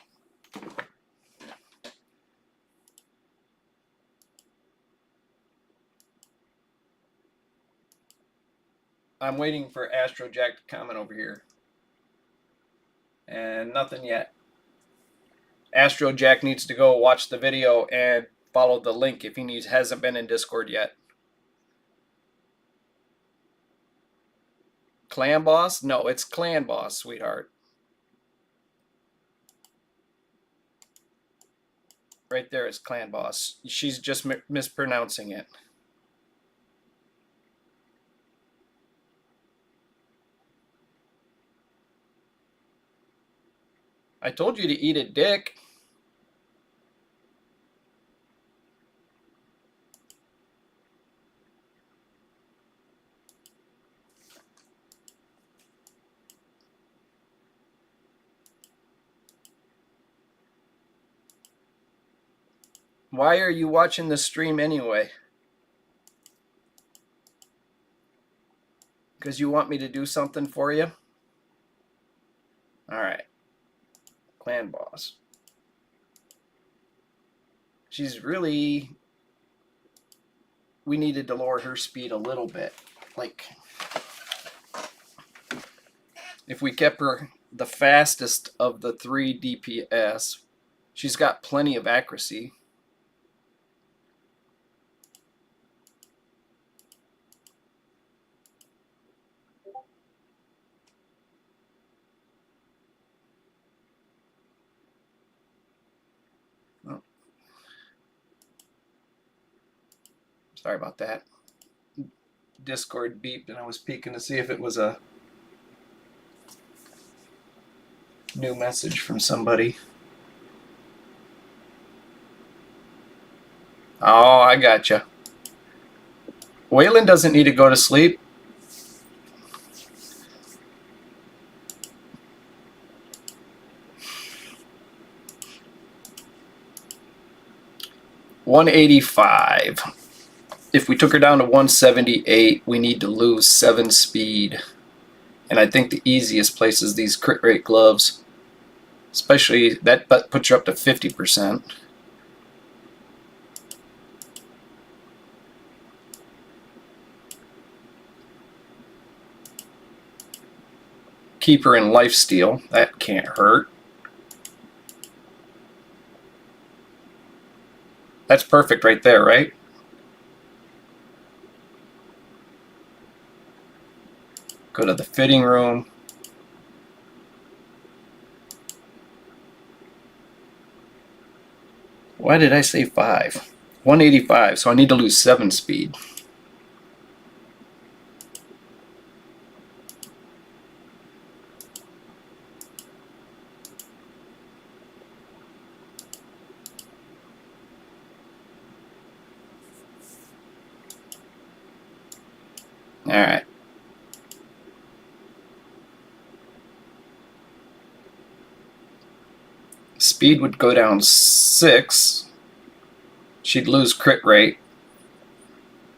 I'm waiting for Astro Jack to comment over here. And nothing yet. Astro Jack needs to go watch the video and follow the link if he hasn't been in Discord yet. Clan Boss? No, it's Clan Boss, sweetheart. Right there is Clan Boss. She's just mispronouncing it. I told you to eat a dick. Why are you watching the stream anyway? Because you want me to do something for you? All right. Clan Boss. She's really... We needed to lower her speed a little bit. Like, if we kept her the fastest of the 3 DPS, she's got plenty of accuracy. Oh. Sorry about that. Discord beeped and I was peeking to see if it was a new message from somebody. Oh, I gotcha. Waylon doesn't need to go to sleep. $185. If we took her down to 178, we need to lose 7 speed. And I think the easiest place is these crit rate gloves. Especially, that puts you up to 50%. Keep her in lifesteal. That can't hurt. That's perfect right there, right? Go to the fitting room. Why did I say 5? 185, so I need to lose 7 speed. All right. Speed would go down 6. She'd lose crit rate.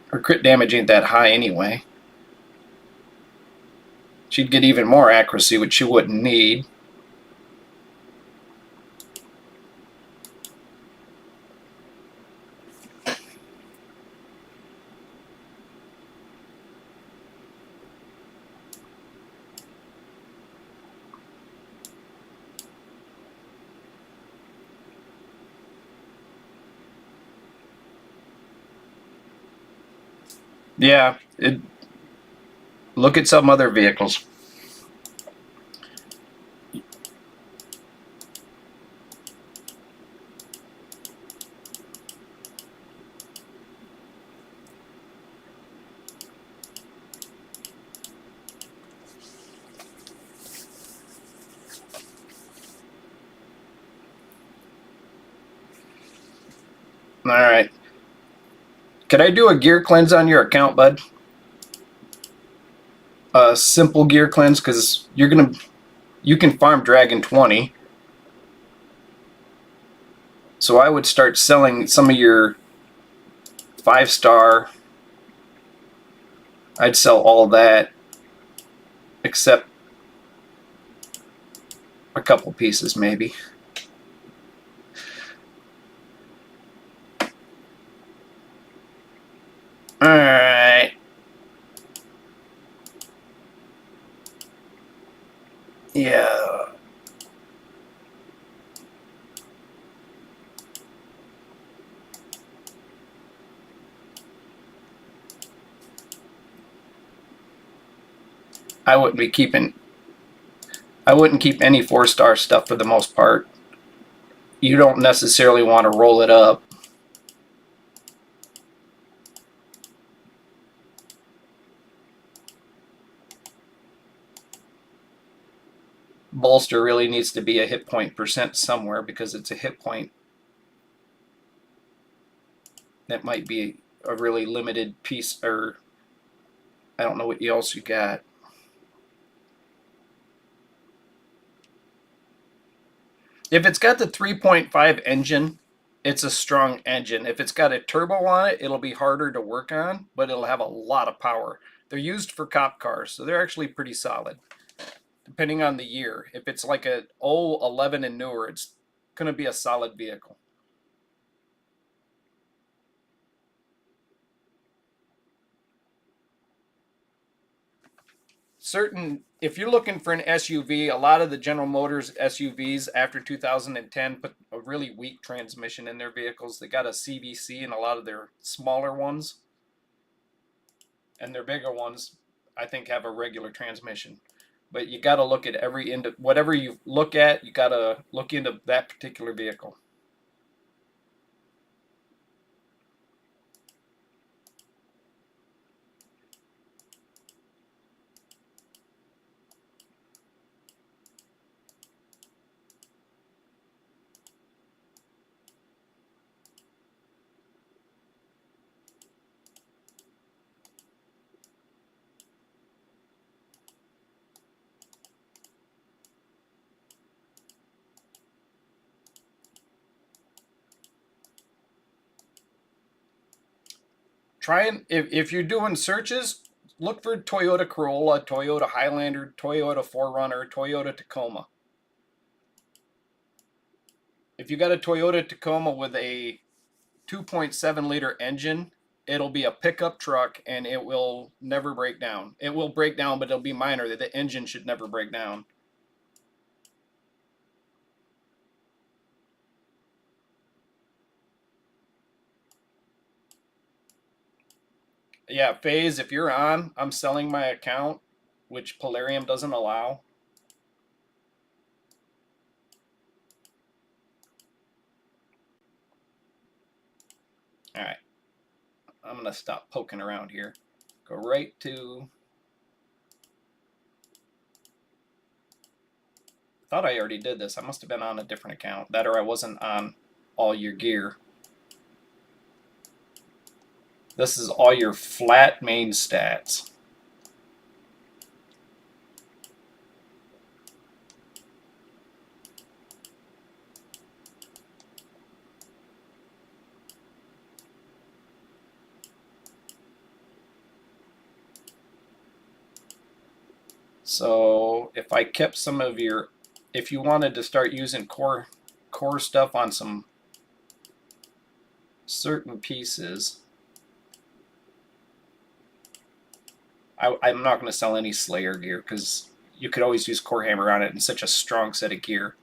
Her crit damage ain't that high anyway. She'd get even more accuracy, which she wouldn't need. Yeah, look at some other vehicles. All right. Can I do a gear cleanse on your account, bud? A simple gear cleanse, because you can farm Dragon 20. So I would start selling some of your 5-star. I'd sell all that except a couple pieces maybe. All right. Yeah. I wouldn't be keeping I wouldn't keep any 4-star stuff for the most part. You don't necessarily want to roll it up. Bolster really needs to be a hit point percent somewhere, because it's a hit point that might be a really limited piece, or I don't know what else you got. If it's got the 3.5 engine, it's a strong engine. If it's got a turbo on it, it'll be harder to work on, but it'll have a lot of power. They're used for cop cars, so they're actually pretty solid, depending on the year. If it's like a 11 and newer, it's going to be a solid vehicle. If you're looking for an SUV, a lot of the General Motors SUVs after 2010 put a really weak transmission in their vehicles. They got a CVC in a lot of their smaller ones, and their bigger ones, I think, have a regular transmission. But you got to look at whatever you look at, you got to look into that particular vehicle. Try and if you're doing searches, look for Toyota Corolla, Toyota Highlander, Toyota 4Runner, Toyota Tacoma. If you got a Toyota Tacoma with a 2.7 liter engine, it'll be a pickup truck and it will never break down. It will break down, but it'll be minor. The engine should never break down. Yeah, Phase, if you're on, I'm selling my account, which Polarium doesn't allow. I'm going to stop poking around here. Go right to... I thought I already did this. I must have been on a different account. That or I wasn't on all your gear. This is all your flat main stats. So if I kept some of your, if you wanted to start using core stuff on some certain pieces, I'm not going to sell any Slayer gear because you could always use Core Hammer on it in such a strong set of gear.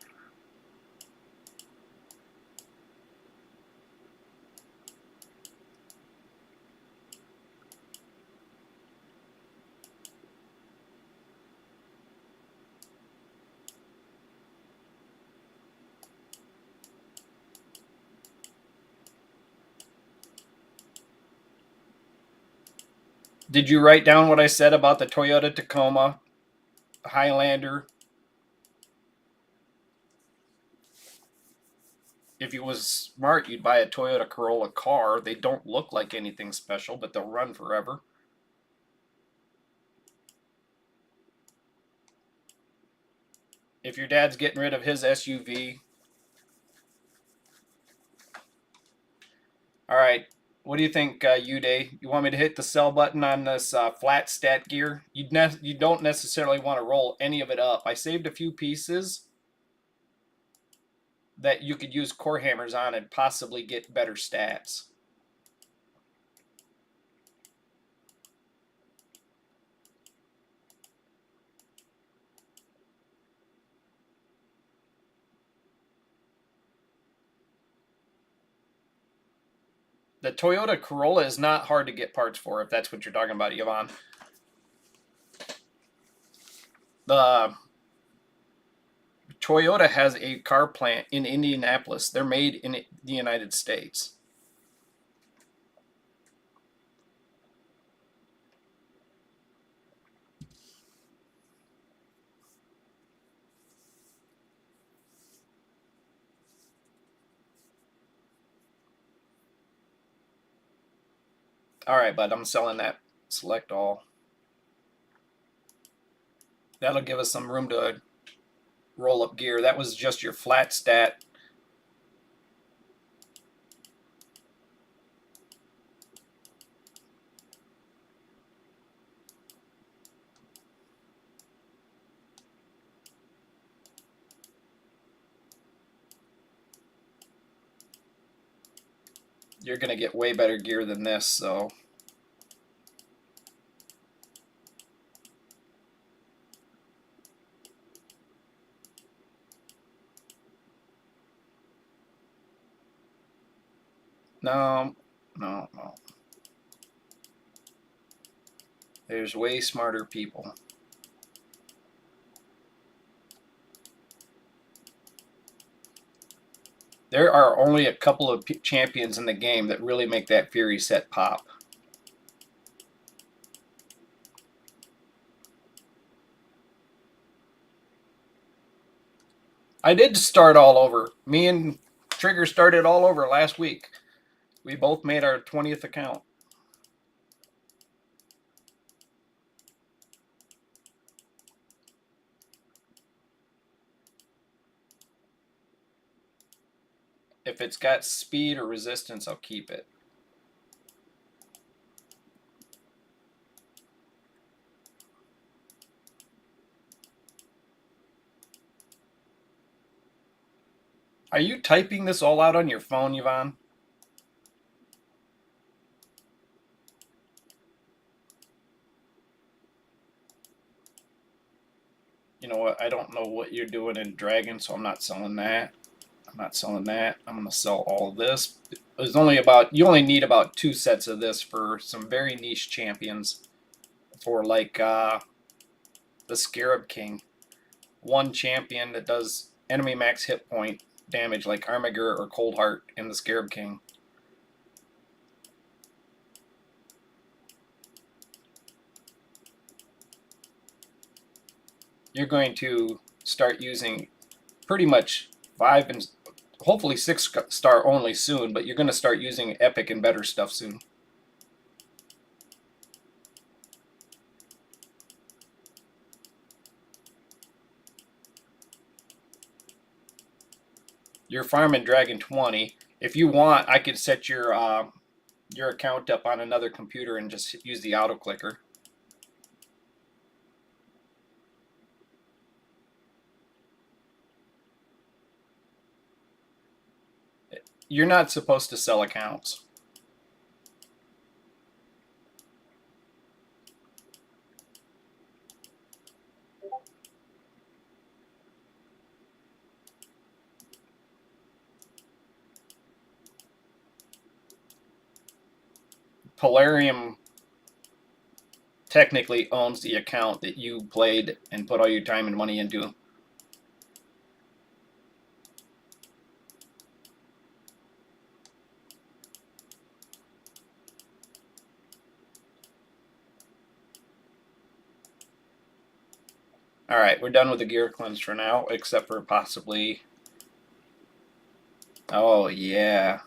Did you write down what I said about the Toyota Tacoma, Highlander? If you was smart, you'd buy a Toyota Corolla car. They don't look like anything special, but they'll run forever. If your dad's getting rid of his SUV. All right. What do you think, Uday? You want me to hit the sell button on this flat stat gear? You don't necessarily want to roll any of it up. I saved a few pieces that you could use core hammers on and possibly get better stats. The Toyota Corolla is not hard to get parts for, if that's what you're talking about, Yvonne. The Toyota has a car plant in Indianapolis. They're made in the United States. All right, bud, I'm selling that. Select all. That'll give us some room to roll up gear. That was just your flat stat. You're going to get way better gear than this, so... No. There's way smarter people. There are only a couple of champions in the game that really make that Fury set pop. I did start all over. Me and Trigger started all over last week. We both made our 20th account. If it's got speed or resistance, I'll keep it. Are you typing this all out on your phone, Yvonne? You know what? I don't know what you're doing in Dragon, so I'm not selling that. I'm not selling that. I'm going to sell all of this. There's only about, you only need about 2 sets of this for some very niche champions. For like the Scarab King. One champion that does enemy max hit point damage like Armiger or Coldheart in the Scarab King. you're going to start using pretty much 5 and hopefully 6 star only soon, but you're going to start using epic and better stuff soon. You're farming Dragon 20. If you want, I could set your account up on another computer and just use the auto clicker. You're not supposed to sell accounts. Polarium technically owns the account that you played and put all your time and money into. Alright, we're done with the gear cleanse for now, except for possibly... Oh, yeah.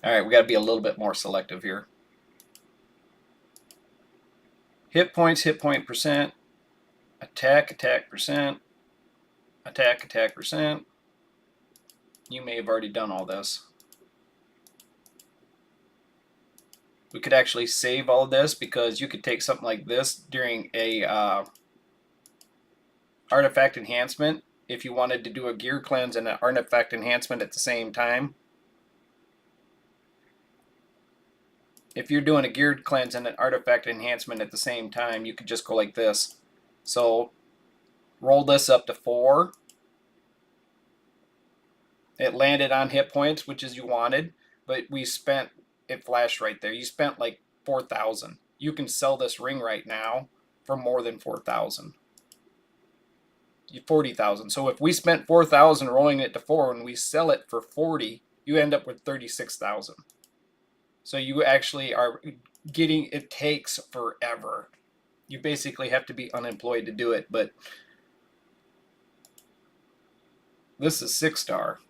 Alright, we got to be a little bit more selective here. Hit points, hit point percent, attack percent, attack percent. You may have already done all this. We could actually save all of this because you could take something like this during a artifact enhancement if you wanted to do a gear cleanse and an artifact enhancement at the same time. If you're doing a gear cleanse and an artifact enhancement at the same time, you could just go like this. So roll this up to 4. It landed on hit points, which is you wanted, but we spent, it flashed right there. You spent like 4,000. You can sell this ring right now for more than 4,000. 40,000. So if we spent 4,000 rolling it to 4 and we sell it for 40, you end up with 36,000. So you actually are getting, it takes forever. You basically have to be unemployed to do it, but this is 6 star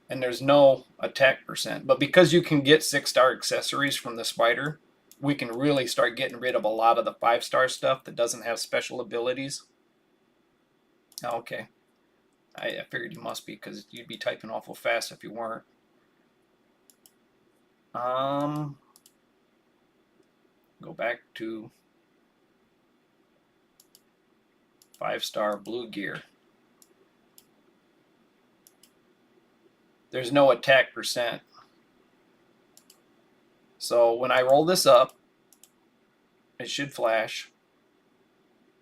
and there's no attack percent. But because you can get 6 star accessories from the spider, we can really start getting rid of a lot of the 5 star stuff that doesn't have special abilities. Oh, okay. I figured you must be because you'd be typing awful fast if you weren't. Go back to 5 star blue gear. There's no attack percent. So when I roll this up, it should flash.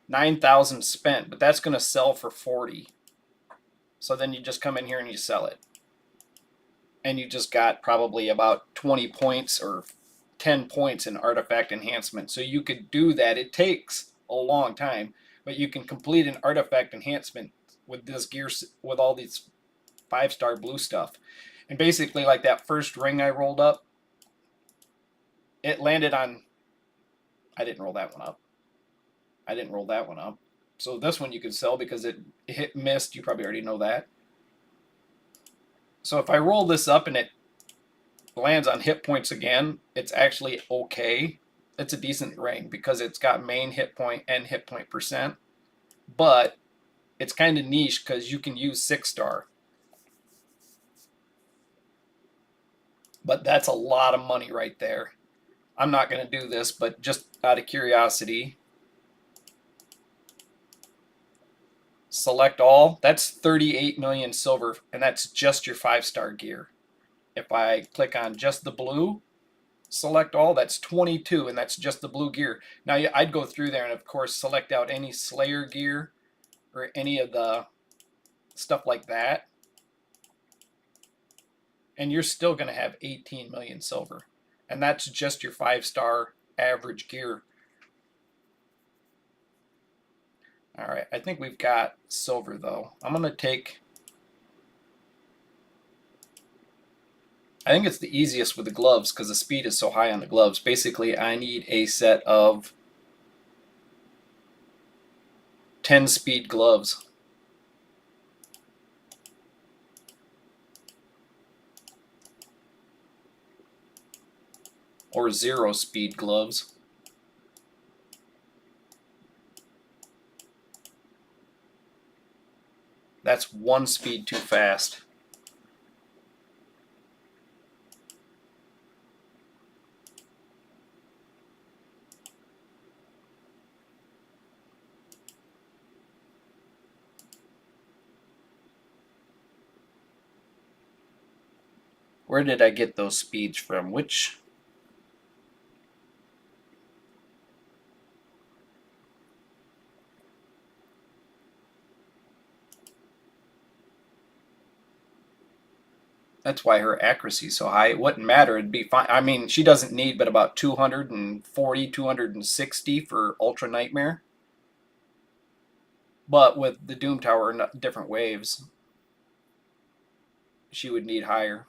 9,000 spent, but that's going to sell for 40. So then you just come in here and you sell it. And you just got probably about 20 points or 10 points in artifact enhancement. So you could do that. It takes a long time, but you can complete an artifact enhancement with this gear, with all these 5 star blue stuff. And basically, like that first ring I rolled up, it landed on, I didn't roll that one up. I didn't roll that one up. So this one you could sell because it hit missed. You probably already know that. So if I roll this up and it lands on hit points again, it's actually okay. It's a decent ring because it's got main hit point and hit point percent. But it's kind of niche because you can use 6 star. But that's a lot of money right there. I'm not going to do this, but just out of curiosity, select all. That's 38 million silver, and that's just your 5 star gear. If I click on just the blue, select all, that's 22, and that's just the blue gear. Now I'd go through there and of course select out any Slayer gear or any of the stuff like that, and you're still going to have 18 million silver, and that's just your 5 star average gear. All right, I think we've got silver though. I'm going to take I think it's the easiest with the gloves because the speed is so high on the gloves. Basically, I need a set of 10 speed gloves. Or 0 speed gloves. That's 1 speed too fast. Where did I get those speeds from? Which? That's why her accuracy is so high. It wouldn't matter. It'd be fine. I mean, she doesn't need but about 240, 260 for Ultra Nightmare. But with the Doom Tower different waves, she would need higher.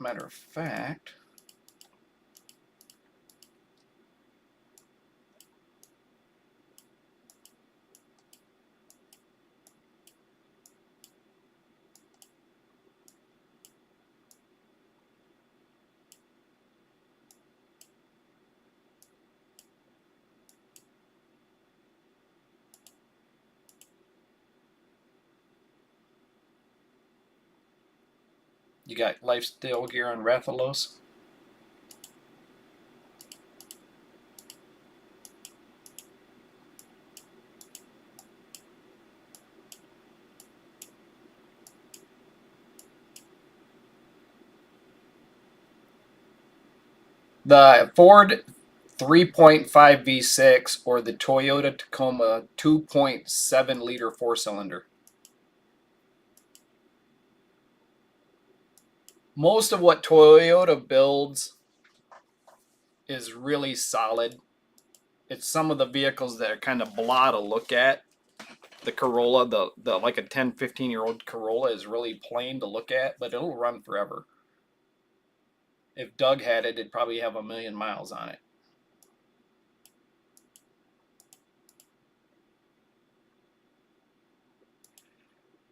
Matter of fact, you got lifesteal gear on Rathalos. The Ford 3.5 V6 or the Toyota Tacoma 2.7 liter 4-cylinder. Most of what Toyota builds is really solid. It's some of the vehicles that are kind of blah to look at. The Corolla, the like a 10, 15-year-old Corolla is really plain to look at, but it'll run forever. If Doug had it, it'd probably have 1,000,000 miles on it.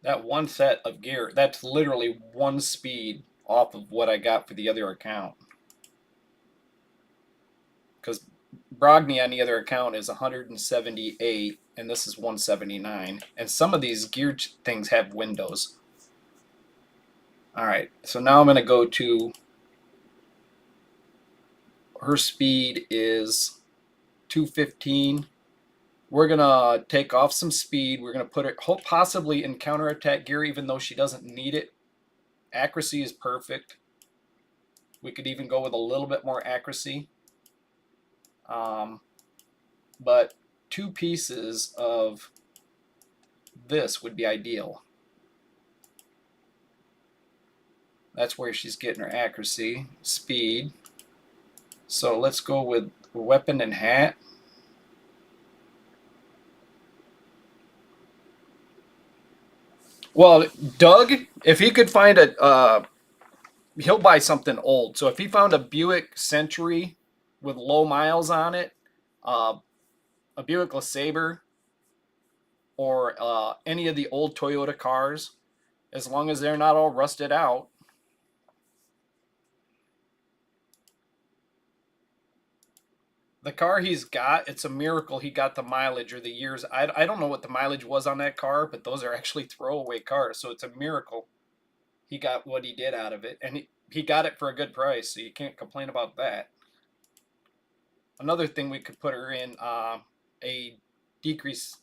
That one set of gear, that's literally 1 speed off of what I got for the other account. Because Brogni on the other account is 178, and this is 179. And some of these gear things have windows. All right, so now I'm going to go to her speed is 215. We're going to take off some speed. We're going to put it possibly in counterattack gear, even though she doesn't need it. Accuracy is perfect. We could even go with a little bit more accuracy. But 2 pieces of this would be ideal. That's where she's getting her accuracy, speed. So let's go with weapon and hat. Well, Doug, if he could find he'll buy something old. So if he found a Buick Century with low miles on it, a Buick LeSabre, or any of the old Toyota cars, as long as they're not all rusted out. The car he's got, it's a miracle he got the mileage or the years. I don't know what the mileage was on that car, but those are actually throwaway cars. So it's a miracle he got what he did out of it. And he got it for a good price, so you can't complain about that. Another thing we could put her in a decrease,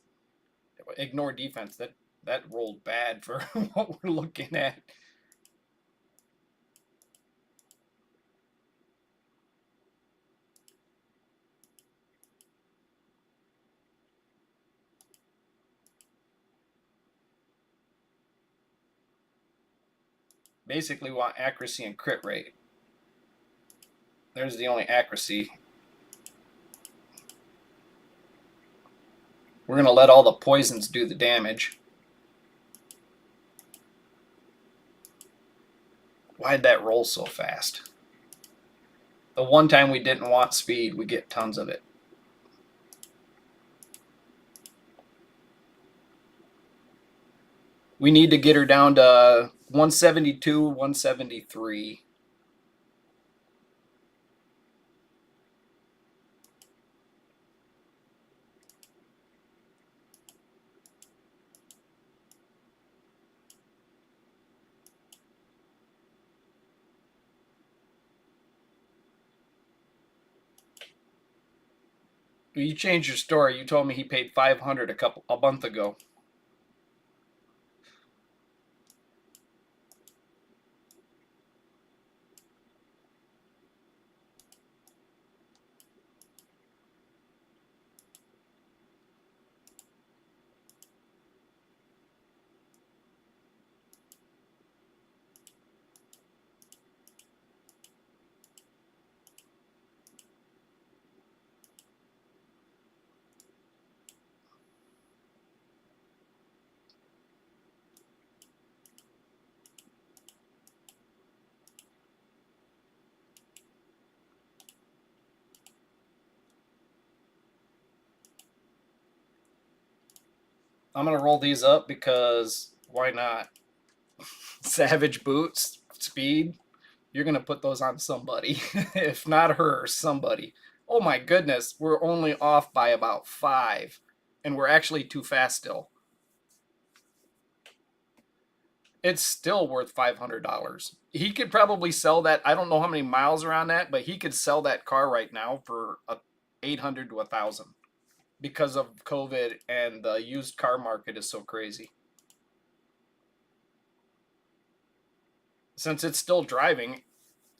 ignore defense. That rolled bad for what we're looking at. Basically want accuracy and crit rate. There's the only accuracy. We're going to let all the poisons do the damage. Why'd that roll so fast? The one time we didn't want speed, we get tons of it. We need to get her down to 172, 173. You changed your story. You told me he paid 500 a month ago. I'm going to roll these up because why not? Savage boots, speed. You're going to put those on somebody. If not her, somebody. Oh my goodness, we're only off by about 5. And we're actually too fast still. It's still worth $500. He could probably sell that. I don't know how many miles are on that, but he could sell that car right now for 800 to 1,000 because of COVID and the used car market is so crazy. Since it's still driving,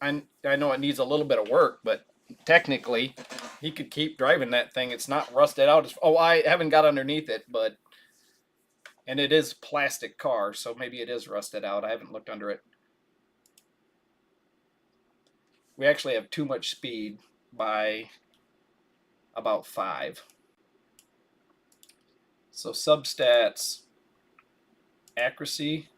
I know it needs a little bit of work, but technically he could keep driving that thing. It's not rusted out. Oh, I haven't got underneath it, but and it is plastic car, so maybe it is rusted out. I haven't looked under it. We actually have too much speed by about 5. So substats, accuracy.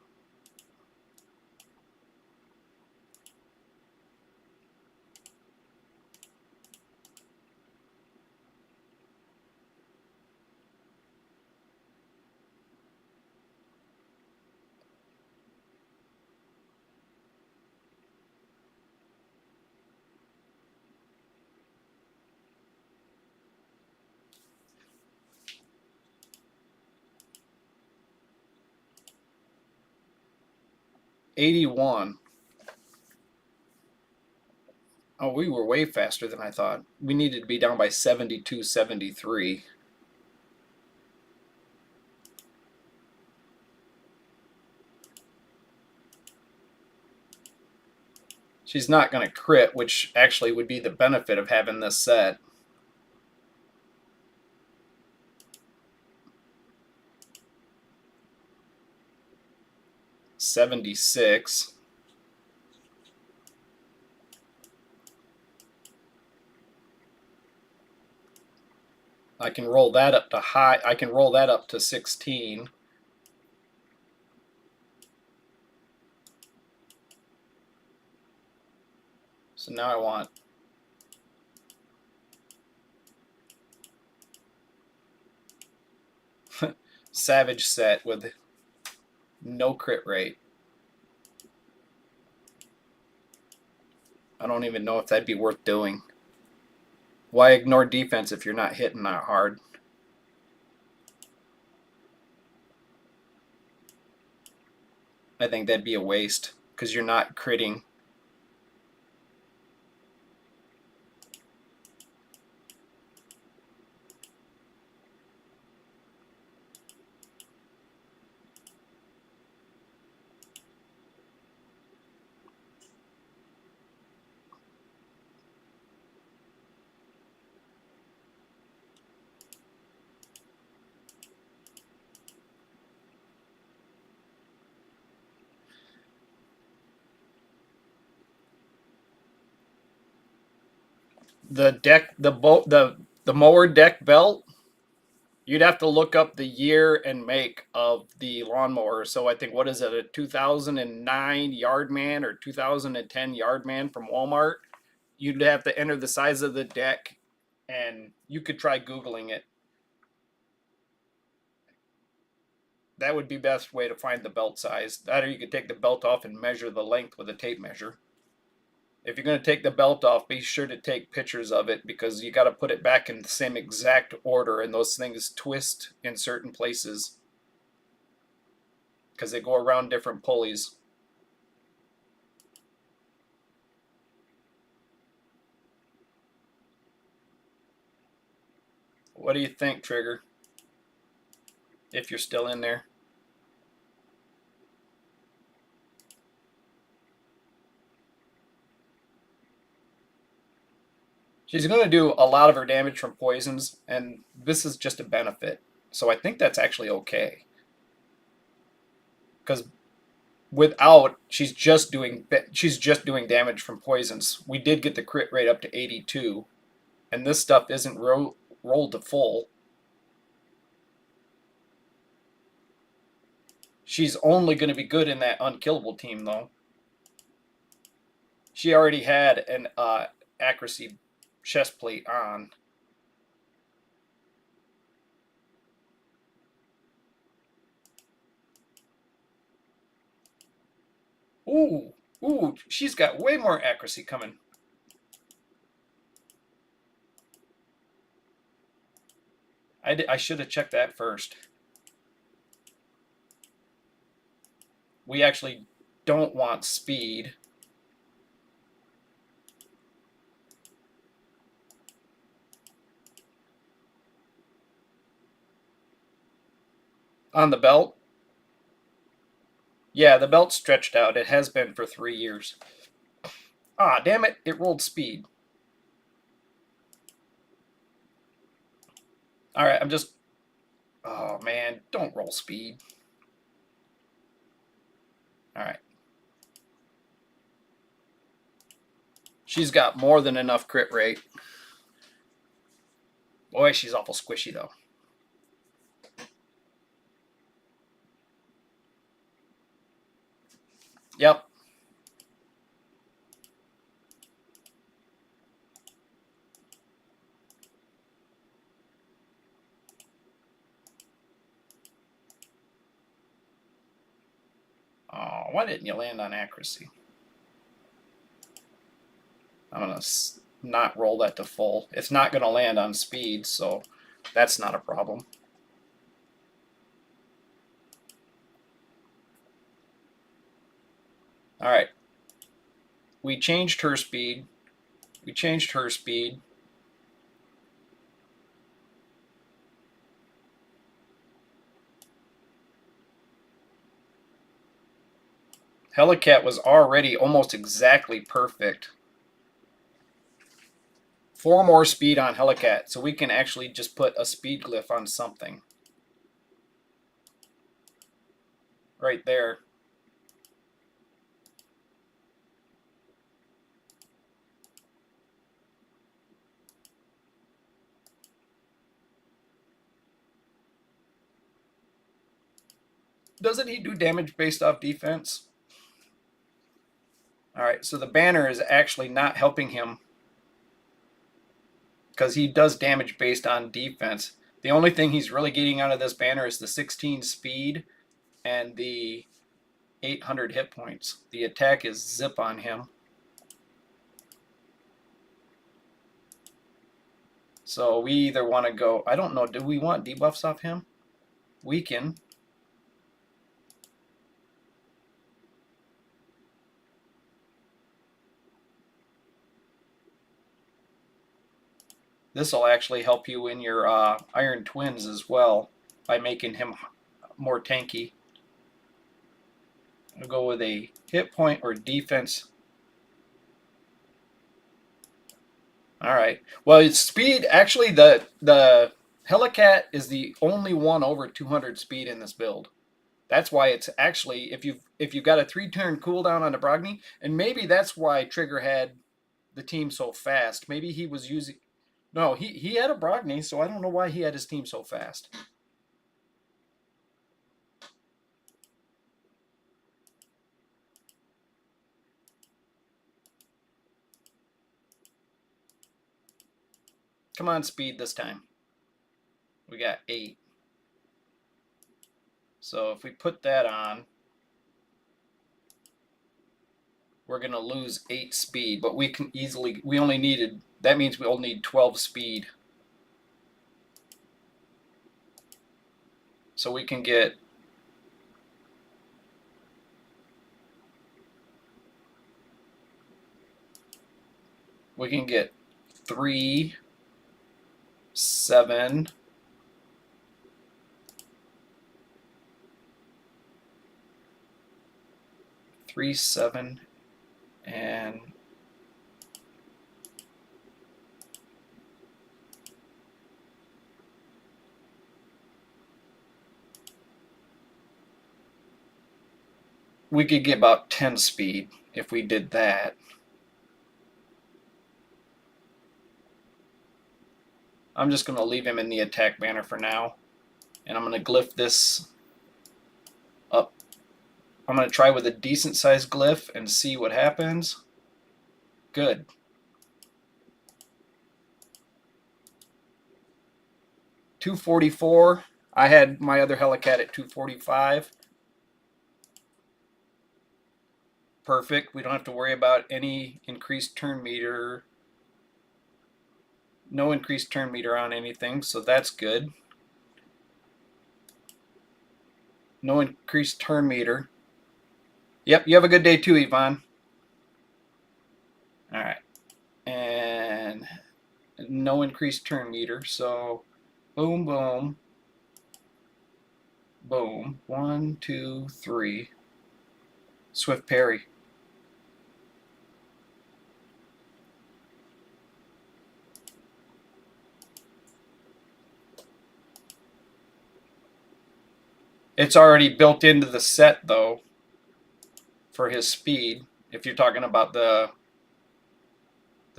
$81. Oh, we were way faster than I thought. We needed to be down by 72, 73. She's not going to crit, which actually would be the benefit of having this set. $76. I can roll that up to high. I can roll that up to 16. So now I want Savage set with no crit rate. I don't even know if that'd be worth doing. Why ignore defense if you're not hitting that hard? I think that'd be a waste because you're not critting. The mower deck belt You'd have to look up the year and make of the lawnmower. So I think, what is it, a 2009 Yardman or 2010 Yardman from Walmart? You'd have to enter the size of the deck, and you could try Googling it. That would be best way to find the belt size. That, or you could take the belt off and measure the length with a tape measure. If you're going to take the belt off, be sure to take pictures of it, because you got to put it back in the same exact order, and those things twist in certain places because they go around different pulleys. What do you think, Trigger? If you're still in there. She's going to do a lot of her damage from poisons, and this is just a benefit. So I think that's actually okay. Because without, she's just doing damage from poisons. We did get the crit rate up to 82, and this stuff isn't rolled to full. She's only going to be good in that unkillable team, though. She already had an accuracy chest plate on. Ooh, she's got way more accuracy coming. I should have checked that first. We actually don't want speed. On the belt? Yeah, the belt's stretched out. It has been for 3 years. Ah, damn it. It rolled speed. Alright, I'm just... Oh, man. Don't roll speed. Alright. She's got more than enough crit rate. Boy, she's awful squishy, though. Yep. Oh, why didn't you land on accuracy? I'm going to not roll that to full. It's not going to land on speed, so that's not a problem. Alright. We changed her speed. We changed her speed. Helicat was already almost exactly perfect. 4 more speed on Helicat, so we can actually just put a speed glyph on something. Right there. Doesn't he do damage based off defense? Alright, so the banner is actually not helping him, because he does damage based on defense. The only thing he's really getting out of this banner is the 16 speed and the 800 hit points. The attack is zip on him. So we either want to go... I don't know, do we want debuffs off him? Weaken. This will actually help you in your Iron Twins as well by making him more tanky. I'll go with a hit point or defense. Alright. Well, it's speed. Actually, the Helicat is the only one over 200 speed in this build. That's why it's actually, if you've got a 3-turn cooldown on the Brogni, and maybe that's why Trigger had the team so fast. Maybe he was using... No, he had a Brogni, so I don't know why he had his team so fast. Come on, speed this time. We got 8. So if we put that on, we're going to lose 8 speed, but we can easily, we only needed, that means we only need 12 speed. So we can get we can get 3, 7, 3, 7, and we could get about 10 speed if we did that. I'm just going to leave him in the attack banner for now. And I'm going to glyph this up. I'm going to try with a decent sized glyph and see what happens. Good. $244. I had my other Helicat at 245. Perfect. We don't have to worry about any increased turn meter. No increased turn meter on anything, so that's good. No increased turn meter. Yep, you have a good day too, Yvonne. All right. And no increased turn meter, so boom, boom, boom. 1, 2, 3. Swift parry. It's already built into the set, though, for his speed. If you're talking about the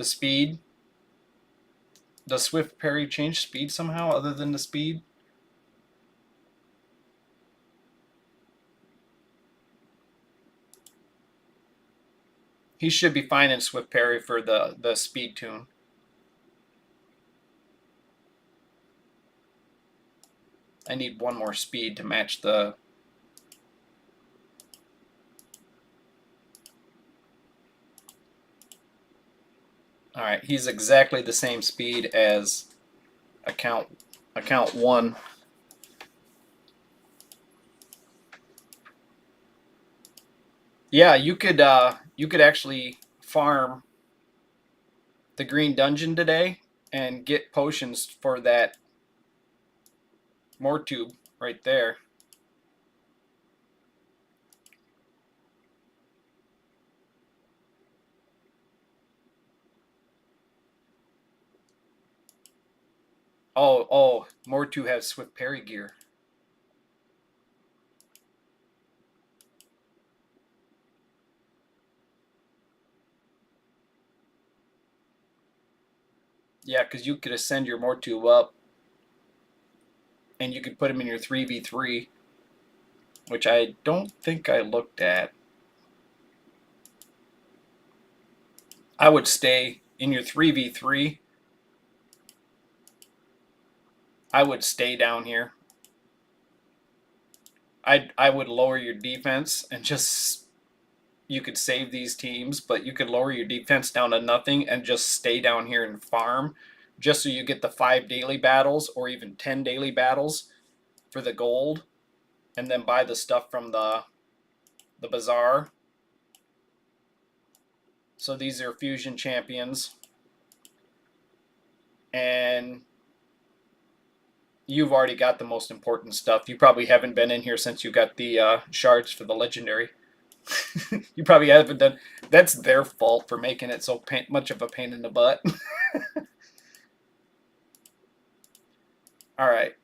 speed, does Swift parry change speed somehow other than the speed? He should be fine in Swift parry for the speed tune. I need 1 more speed to match the. All right, he's exactly the same speed as account 1. Yeah, you could actually farm the green dungeon today and get potions for that Mortube right there. Oh, Mortube has Swift parry gear. Yeah, because you could ascend your Mortube up, and you could put him in your 3v3, which I don't think I looked at. I would stay in your 3v3. I would stay down here. I would lower your defense and just, you could save these teams, but you could lower your defense down to nothing and just stay down here and farm, just so you get the 5 daily battles or even 10 daily battles for the gold, and then buy the stuff from the bazaar. So these are fusion champions, and you've already got the most important stuff. You probably haven't been in here since you got the shards for the legendary. You probably haven't done. That's their fault for making it so much of a pain in the butt. All right.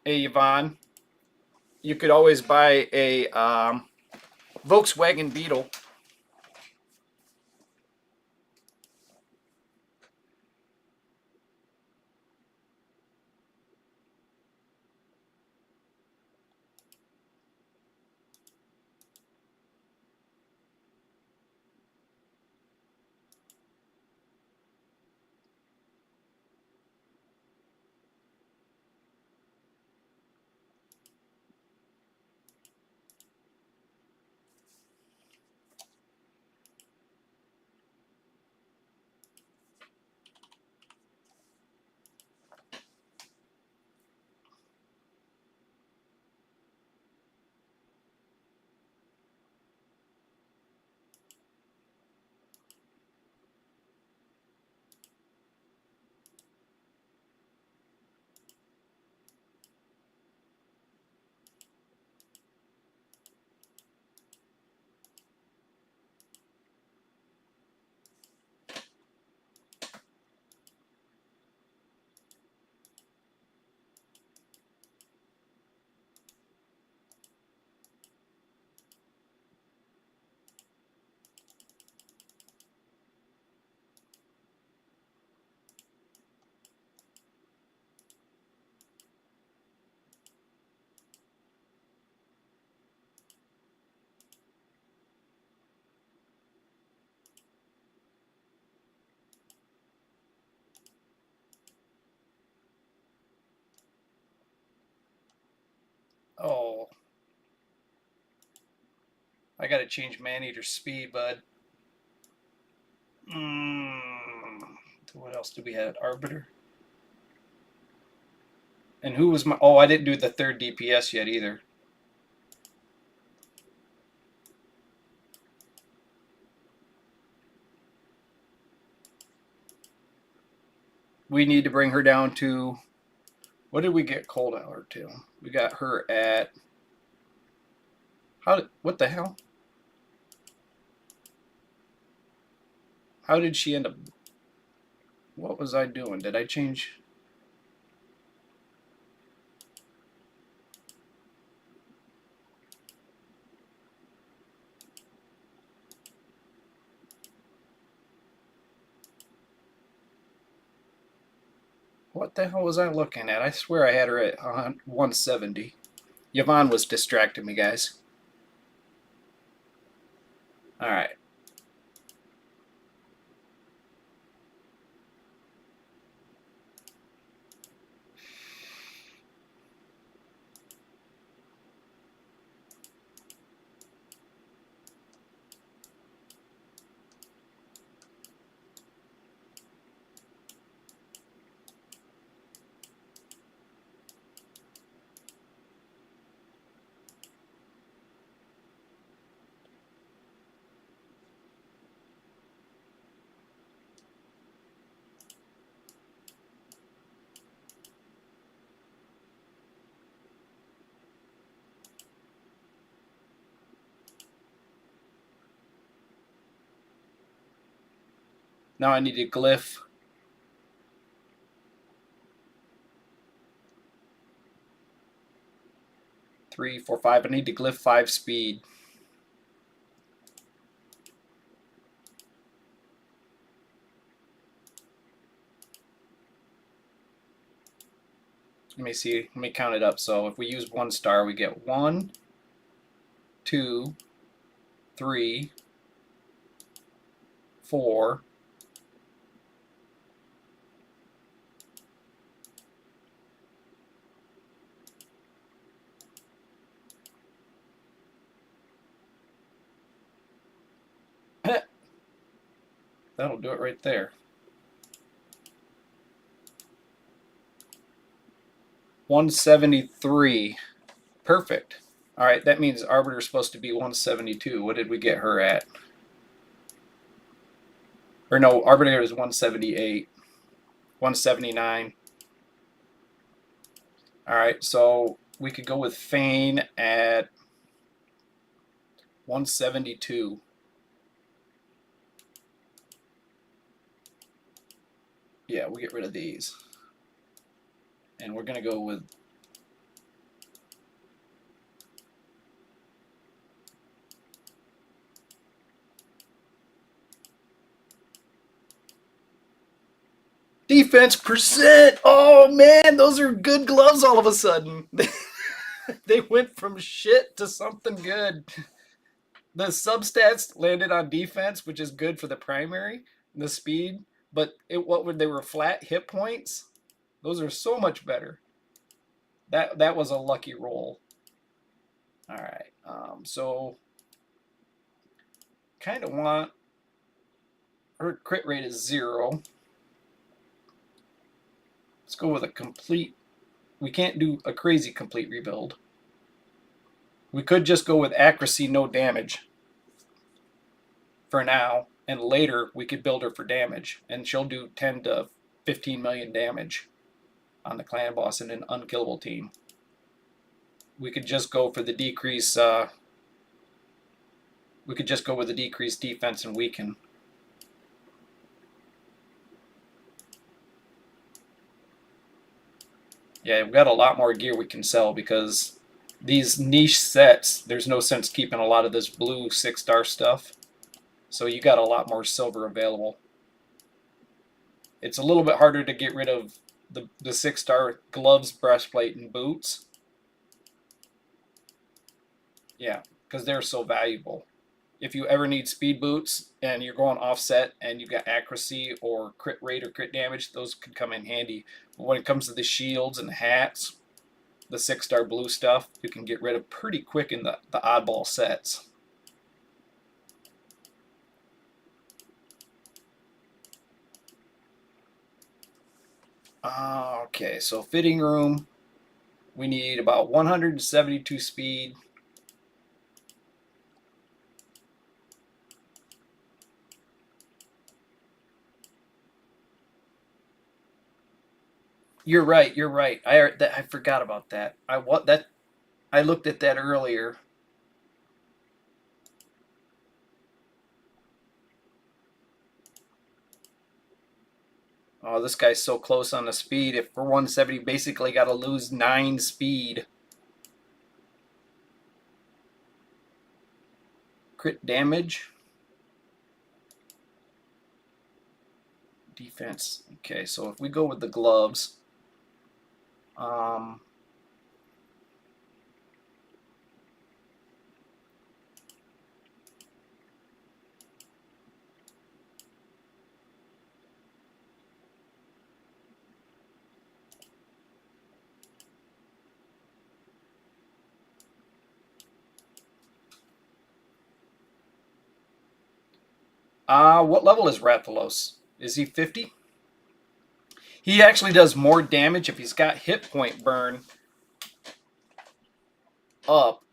Hey, Yvonne, you could always buy a Volkswagen Beetle. Oh, I gotta change Maneater's speed, bud. What else did we have? Arbiter. And who was my? Oh, I didn't do the third DPS yet either. We need to bring her down to. What did we get Cold Hour to? We got her at. How? What the hell? How did she end up? What was I doing? Did I change? What the hell was I looking at? I swear I had her at 170. Yvonne was distracting me, guys. All right. Now I need a glyph. Three, four, five. I need to glyph 5 speed. Let me see. Let me count it up. So if we use 1 star, we get 1, 2, 3, 4. That'll do it right there. 173. Perfect. All right, that means Arbiter's supposed to be 172. What did we get her at? Or no, Arbiter is 178. 179. All right, so we could go with Fane at 172. Yeah, we'll get rid of these. And we're going to go with defense percent. Oh man, those are good gloves all of a sudden. They went from shit to something good. The substats landed on defense, which is good for the primary, the speed, but what would they were flat hit points? Those are so much better. That was a lucky roll. All right, so kind of want her crit rate is 0. Let's go with a complete. We can't do a crazy complete rebuild. We could just go with accuracy, no damage for now, and later we could build her for damage, and she'll do 10 to 15 million damage on the clan boss in an unkillable team. We could just go for the decrease. We could just go with the decreased defense and weaken. Yeah, we've got a lot more gear we can sell because these niche sets, there's no sense keeping a lot of this blue 6-star stuff. So you got a lot more silver available. It's a little bit harder to get rid of the 6-star gloves, breastplate, and boots. Yeah, because they're so valuable. If you ever need speed boots and you're going offset and you got accuracy or crit rate or crit damage, those could come in handy. But when it comes to the shields and the hats, the 6-star blue stuff, you can get rid of pretty quick in the oddball sets. Okay, so fitting room, we need about 172 speed. You're right. You're right. I forgot about that. I looked at that earlier. Oh, this guy's so close on the speed. If for 170, basically got to lose 9 speed. Crit damage. Defense. Okay, so if we go with the gloves, um, what level is Rathalos? Is he 50? He actually does more damage if he's got hit point burn up.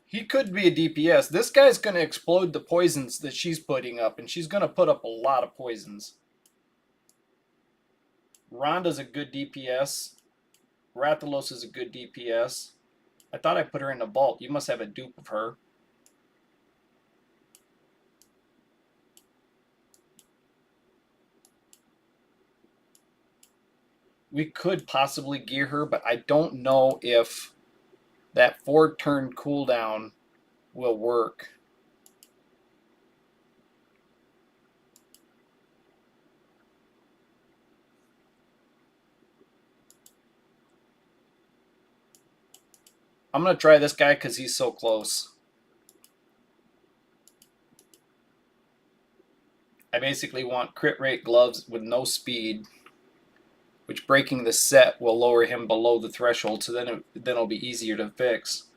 He could be a DPS. This guy's going to explode the poisons that she's putting up, and she's going to put up a lot of poisons. Rhonda's a good DPS. Rathalos is a good DPS. I thought I put her in the vault. You must have a dupe of her. We could possibly gear her, but I don't know if that 4-turn cooldown will work. I'm going to try this guy because he's so close. I basically want crit rate gloves with no speed, which breaking the set will lower him below the threshold, so then it'll be easier to fix.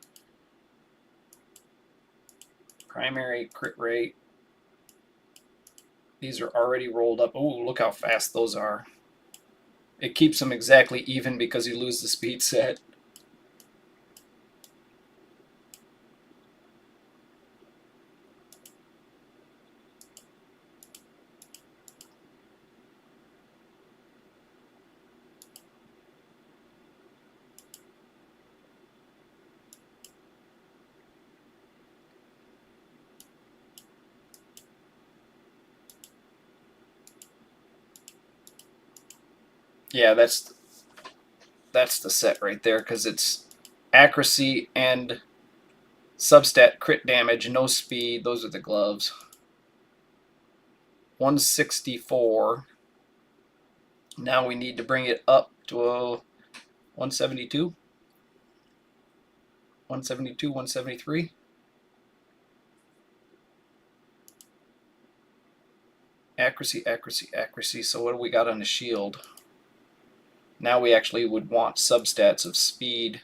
Primary crit rate. These are already rolled up. Oh, look how fast those are. It keeps him exactly even because you lose the speed set. Yeah, that's the set right there because it's accuracy and substat crit damage, no speed. Those are the gloves. 164. Now we need to bring it up to a 172. 172, 173. Accuracy, accuracy, accuracy. So what do we got on the shield? Now we actually would want substats of speed,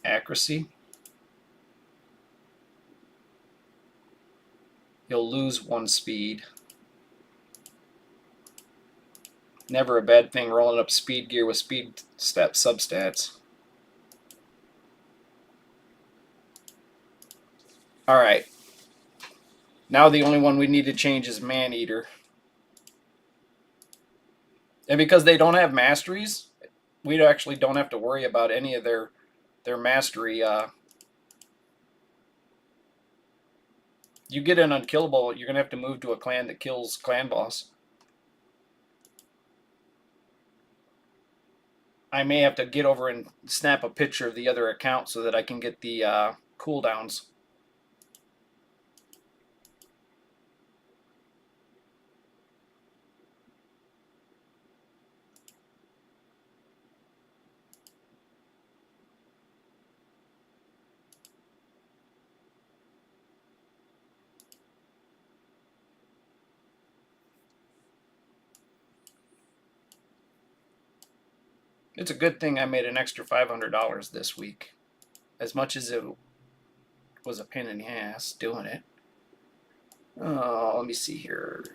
accuracy. He'll lose 1 speed. Never a bad thing rolling up speed gear with speed stat substats. Alright. Now the only one we need to change is Maneater. And because they don't have masteries, we actually don't have to worry about any of their mastery. You get an unkillable, you're going to have to move to a clan that kills clan boss. I may have to get over and snap a picture of the other account so that I can get the cooldowns. It's a good thing I made an extra $500 this week. As much as it was a pain in the ass doing it. Oh, let me see here.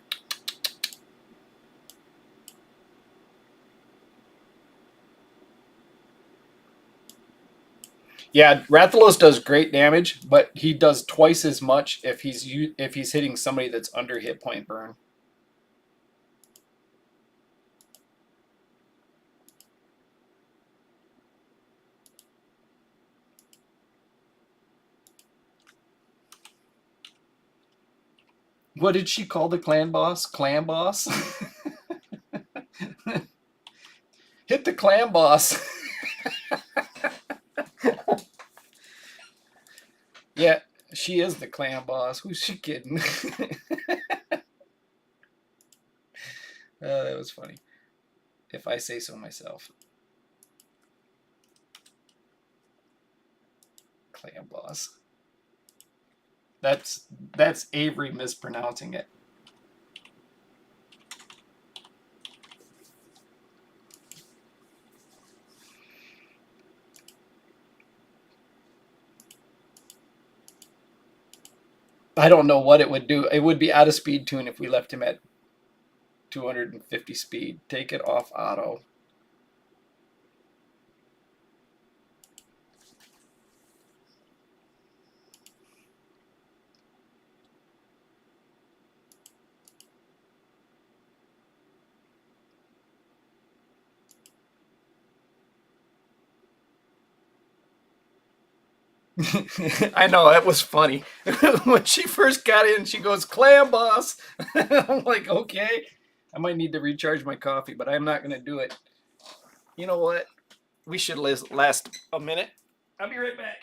Yeah, Rathalos does great damage, but he does twice as much if he's hitting somebody that's under hit point burn. What did she call the clan boss? Clan boss? Hit the clan boss. Yeah, she is the clan boss. Who's she kidding? That was funny. If I say so myself. Clan boss. That's Avery mispronouncing it. I don't know what it would do. It would be out of speed tune if we left him at 250 speed. Take it off auto. I know, that was funny. When she first got in, she goes, "Clam boss." I'm like, okay. I might need to recharge my coffee, but I'm not going to do it. You know what? We should last a minute. I'll be right back.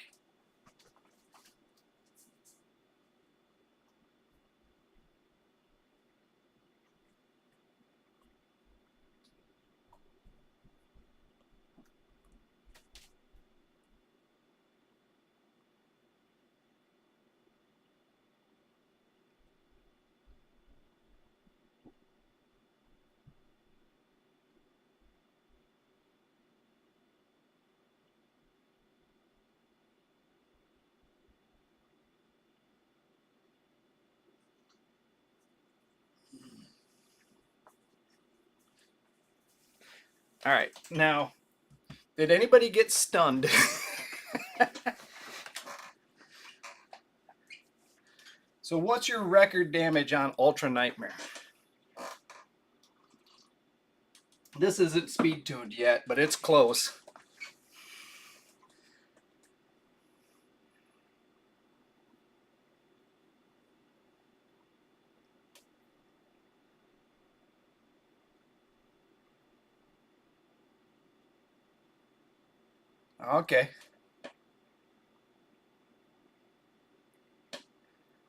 All right. Now, did anybody get stunned? So what's your record damage on Ultra Nightmare? This isn't speed tuned yet, but it's close. Okay.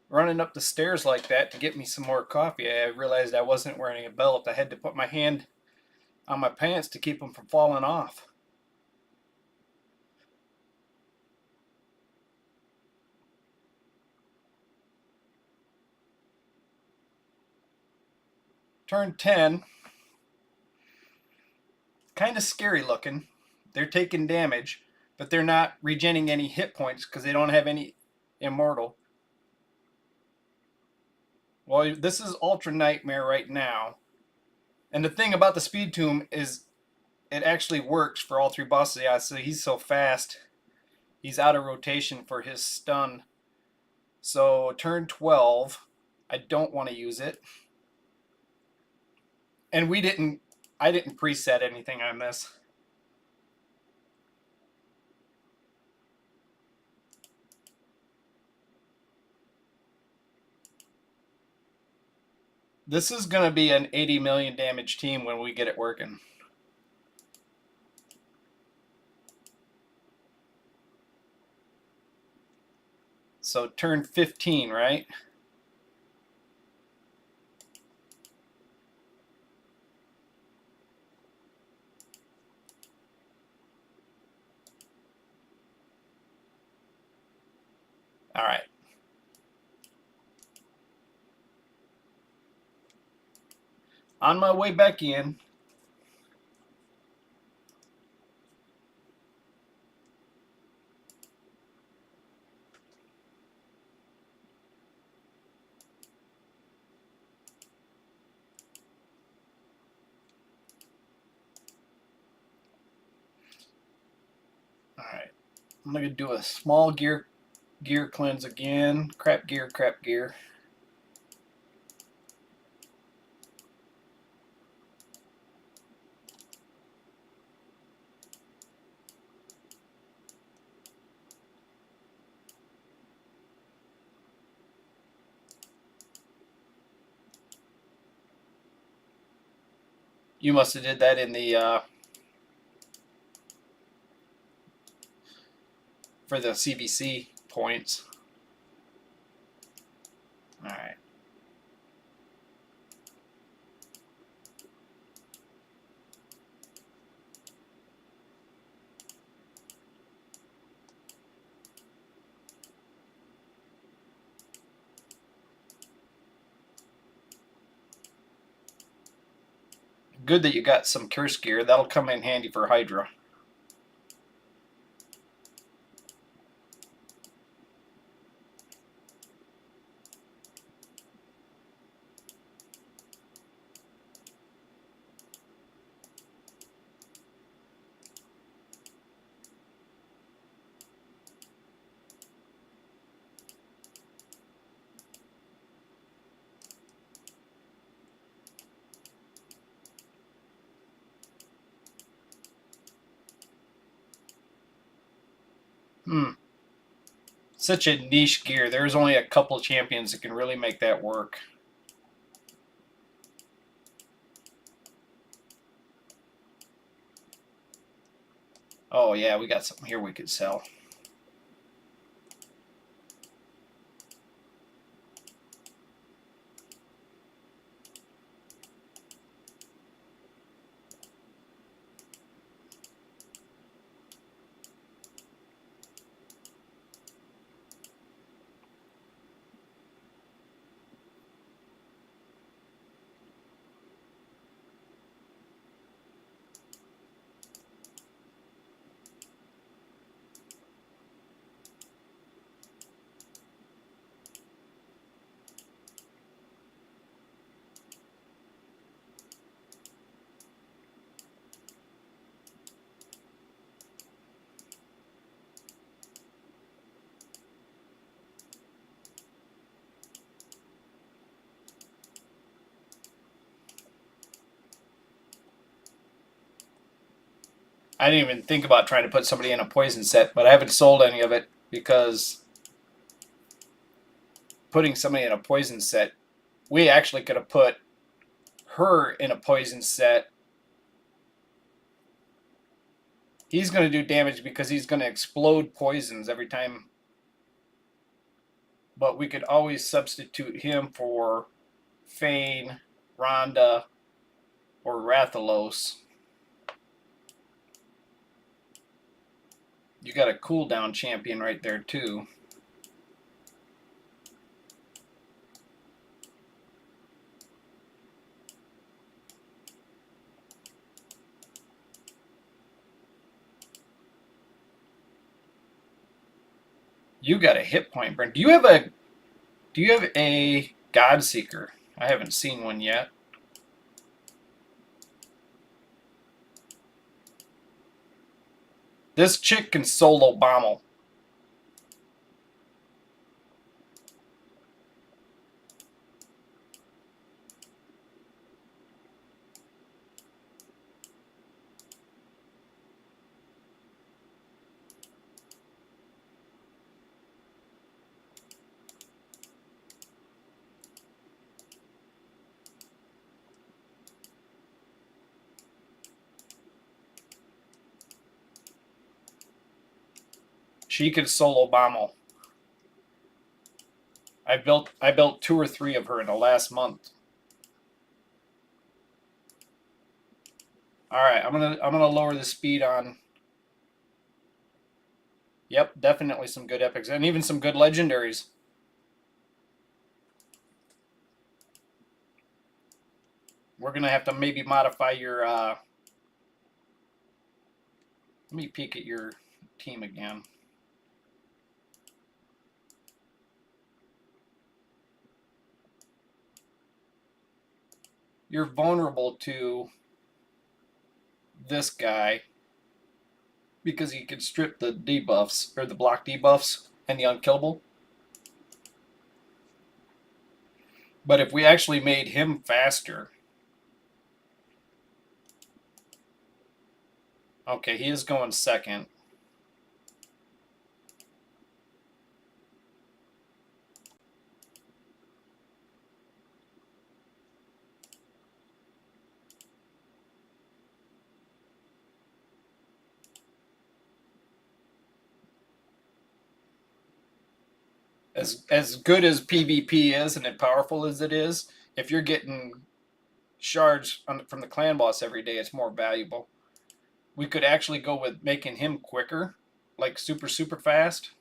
Running up the stairs like that to get me some more coffee, I realized I wasn't wearing a belt. I had to put my hand on my pants to keep them from falling off. Turn 10. Kind of scary looking. They're taking damage, but they're not regenerating any hit points because they don't have any immortal. Well, this is Ultra Nightmare right now. And the thing about the Speed Tomb is it actually works for all three bosses. Yeah, so he's so fast. He's out of rotation for his stun. So turn 12. I don't want to use it. And I didn't preset anything on this. This is going to be an 80 million damage team when we get it working. So turn 15, right? All right. On my way back in, I'm going to do a small gear cleanse again. Crap gear, crap gear. You must have did that in the for the CBC points. All right. Good that you got some curse gear. That'll come in handy for Hydra. Such a niche gear. There's only a couple champions that can really make that work. Oh yeah, we got something here we could sell. I didn't even think about trying to put somebody in a poison set, but I haven't sold any of it because putting somebody in a poison set, we actually could have put her in a poison set. He's going to do damage because he's going to explode poisons every time. But we could always substitute him for Fane, Rhonda, or Rathalos. You got a cooldown champion right there too. You got a hit point, Brent. Do you have a God Seeker? I haven't seen one yet. This chick can solo Bommel. She can solo Bommel. I built 2 or 3 of her in the last month. All right, I'm gonna lower the speed on. Yep, definitely some good epics and even some good legendaries. We're gonna have to maybe modify your. Let me peek at your team again. You're vulnerable to this guy. because he could strip the debuffs or the block debuffs and the unkillable. But if we actually made him faster, okay, he is going second. As good as PvP is and as powerful as it is, if you're getting shards from the clan boss every day, it's more valuable. We could actually go with making him quicker, like super fast.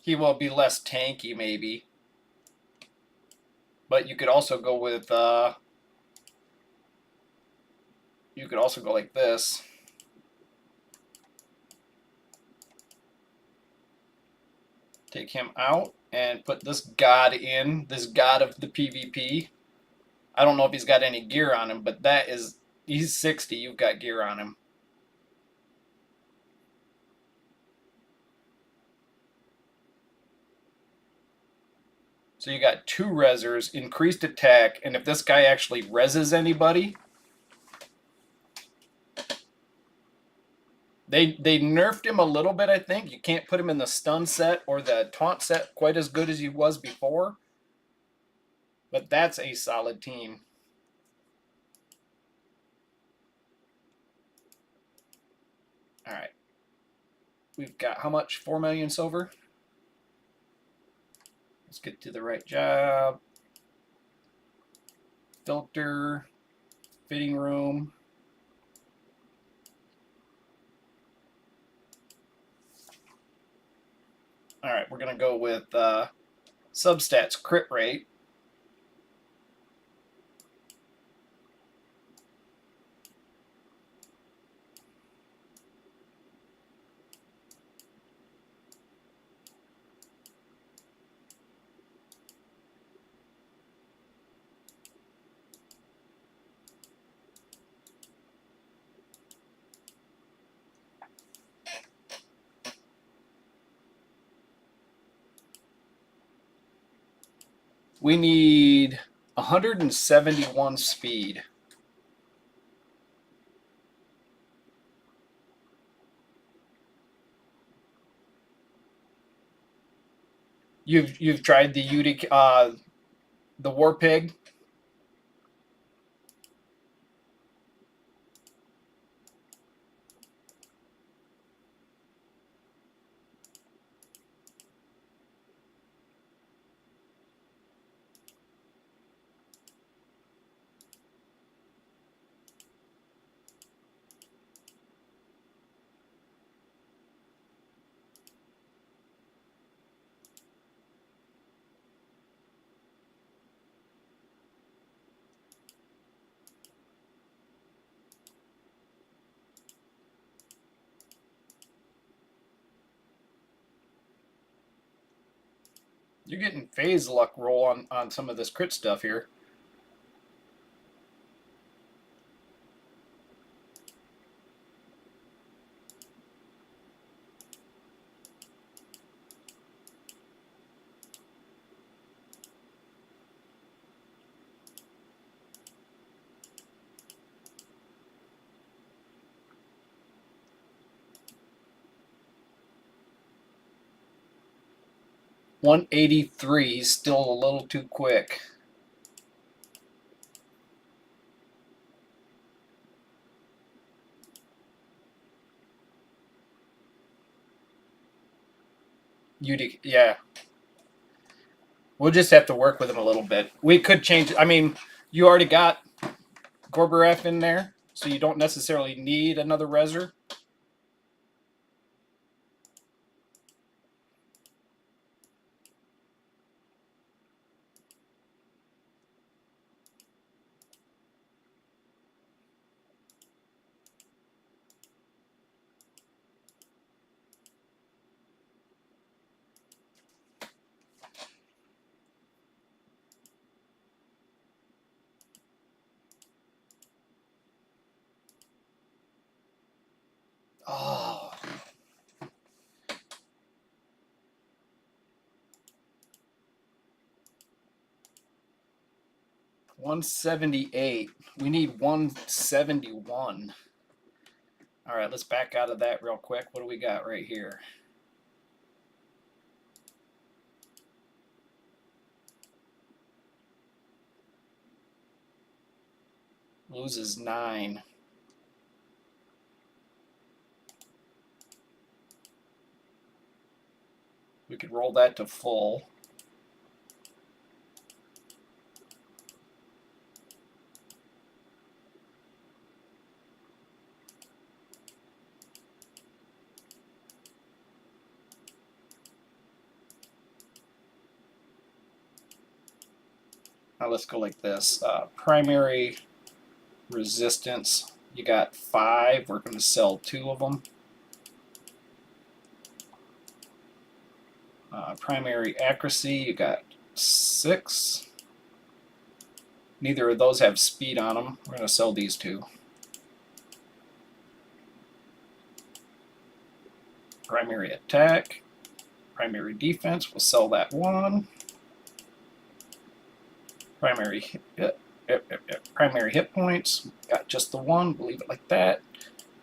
He will be less tanky maybe, but you could also go with you could also go like this. Take him out and put this god in, this god of the PvP. I don't know if he's got any gear on him, but that is, he's 60, you've got gear on him. So you got 2 rezzers, increased attack, and if this guy actually rezzes anybody, they nerfed him a little bit, I think. You can't put him in the stun set or the taunt set quite as good as he was before. But that's a solid team. All right. We've got how much? 4 million silver? Let's get to the right job. Filter, fitting room. All right, we're going to go with substats crit rate. We need 171 speed. You've tried the Utic, the War Pig. You're getting phase luck roll on some of this crit stuff here. $183, still a little too quick. Utic, yeah. We'll just have to work with him a little bit. We could change. I mean, you already got Gorbarev in there, so you don't necessarily need another Rezzer. 178. We need 171. All right, let's back out of that real quick. What do we got right here? Loses 9. We could roll that to full. Now let's go like this. Primary resistance, you got 5. We're going to sell 2 of them. Primary accuracy, you got 6. Neither of those have speed on them. We're going to sell these 2. Primary attack, primary defense, we'll sell that 1. Primary hit points, got just the 1, we'll leave it like that.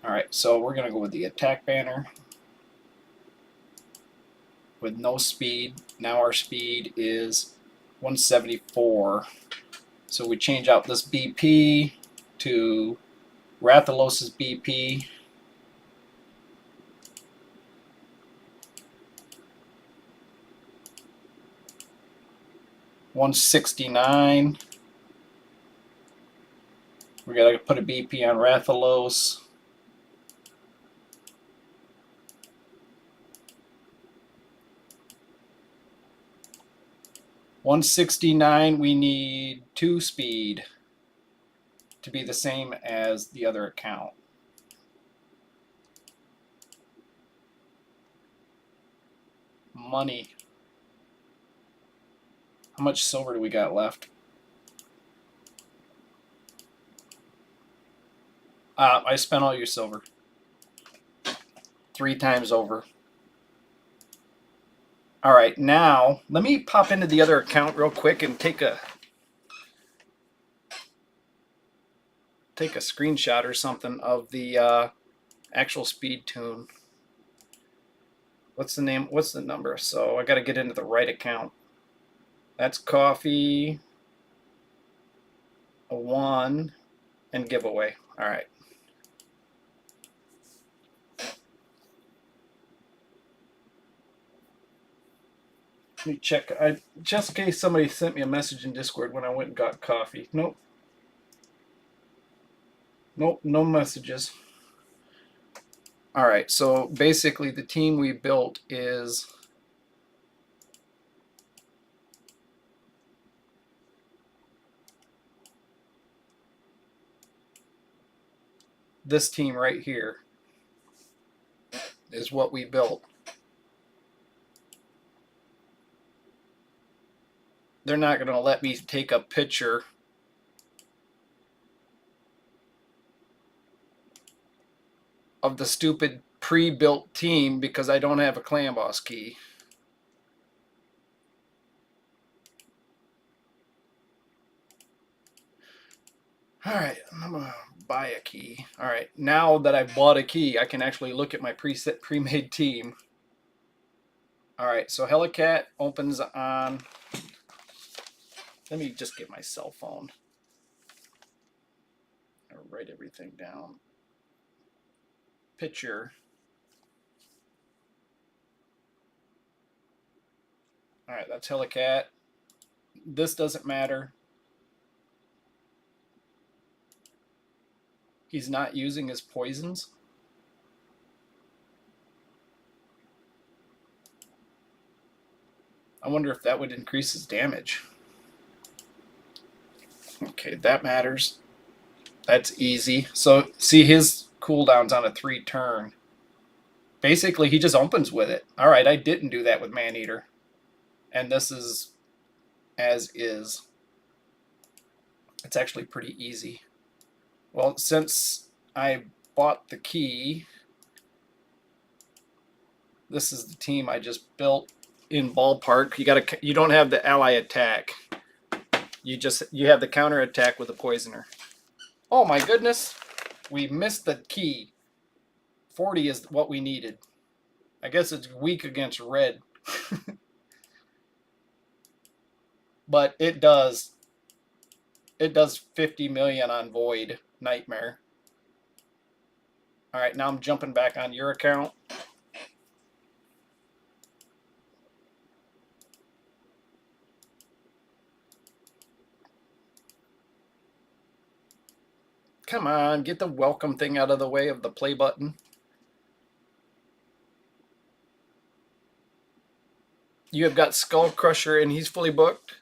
Alright, so we're going to go with the attack banner with no speed. Now our speed is 174. So we change out this BP to Rathalos' BP. $169. We gotta put a BP on Rathalos. $169. We need 2 speed to be the same as the other account. Money. How much silver do we got left? I spent all your silver. 3 times over. All right, now let me pop into the other account real quick and take a screenshot or something of the actual speed tune. What's the name? What's the number? So I got to get into the right account. That's coffee, a 1, and giveaway. All right. Let me check. Just in case somebody sent me a message in Discord when I went and got coffee. Nope. Nope, no messages. All right, so basically the team we built is this team right here is what we built. They're not going to let me take a picture of the stupid pre-built team because I don't have a clan boss key. All right, I'm going to buy a key. All right, now that I've bought a key, I can actually look at my pre-made team. All right, so Helicat opens on... Let me just get my cell phone. I'll write everything down. Picture. All right, that's Helicat. This doesn't matter. He's not using his poisons. I wonder if that would increase his damage. Okay, that matters. That's easy. So see, his cooldown's on a 3 turn. Basically, he just opens with it. All right, I didn't do that with Maneater. And this is as is. It's actually pretty easy. Well, since I bought the key, this is the team I just built in ballpark. You don't have the ally attack. You have the counter attack with a poisoner. Oh my goodness, we missed the key. 40 is what we needed. I guess it's weak against red. But it does 50 million on Void Nightmare. All right, now I'm jumping back on your account. Come on, get the welcome thing out of the way of the play button. You have got Skull Crusher and he's fully booked.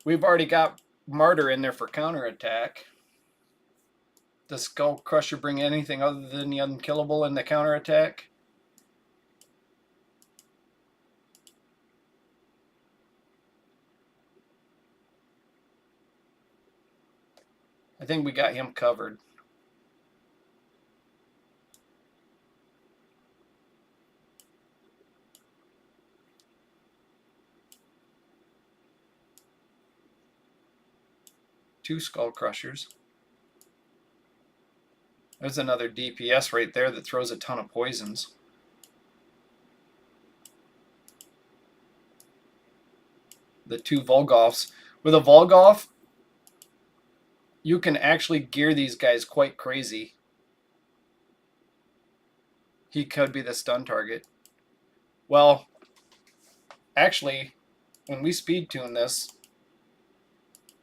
We've already got Martyr in there for counterattack. Does Skull Crusher bring anything other than the unkillable in the counterattack? I think we got him covered. Two Skull Crushers. There's another DPS right there that throws a ton of poisons. The two Volgoths. With a Volgoth, you can actually gear these guys quite crazy. He could be the stun target. Well, actually, when we speed tune this,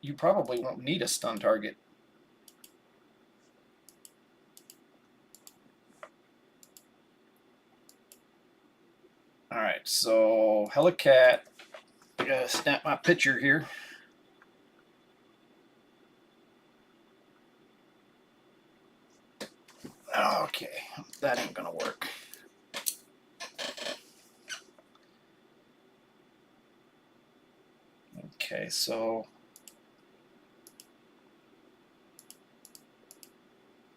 you probably won't need a stun target. Alright, so Helicat. I gotta snap my picture here. Okay, that ain't gonna work. Okay, so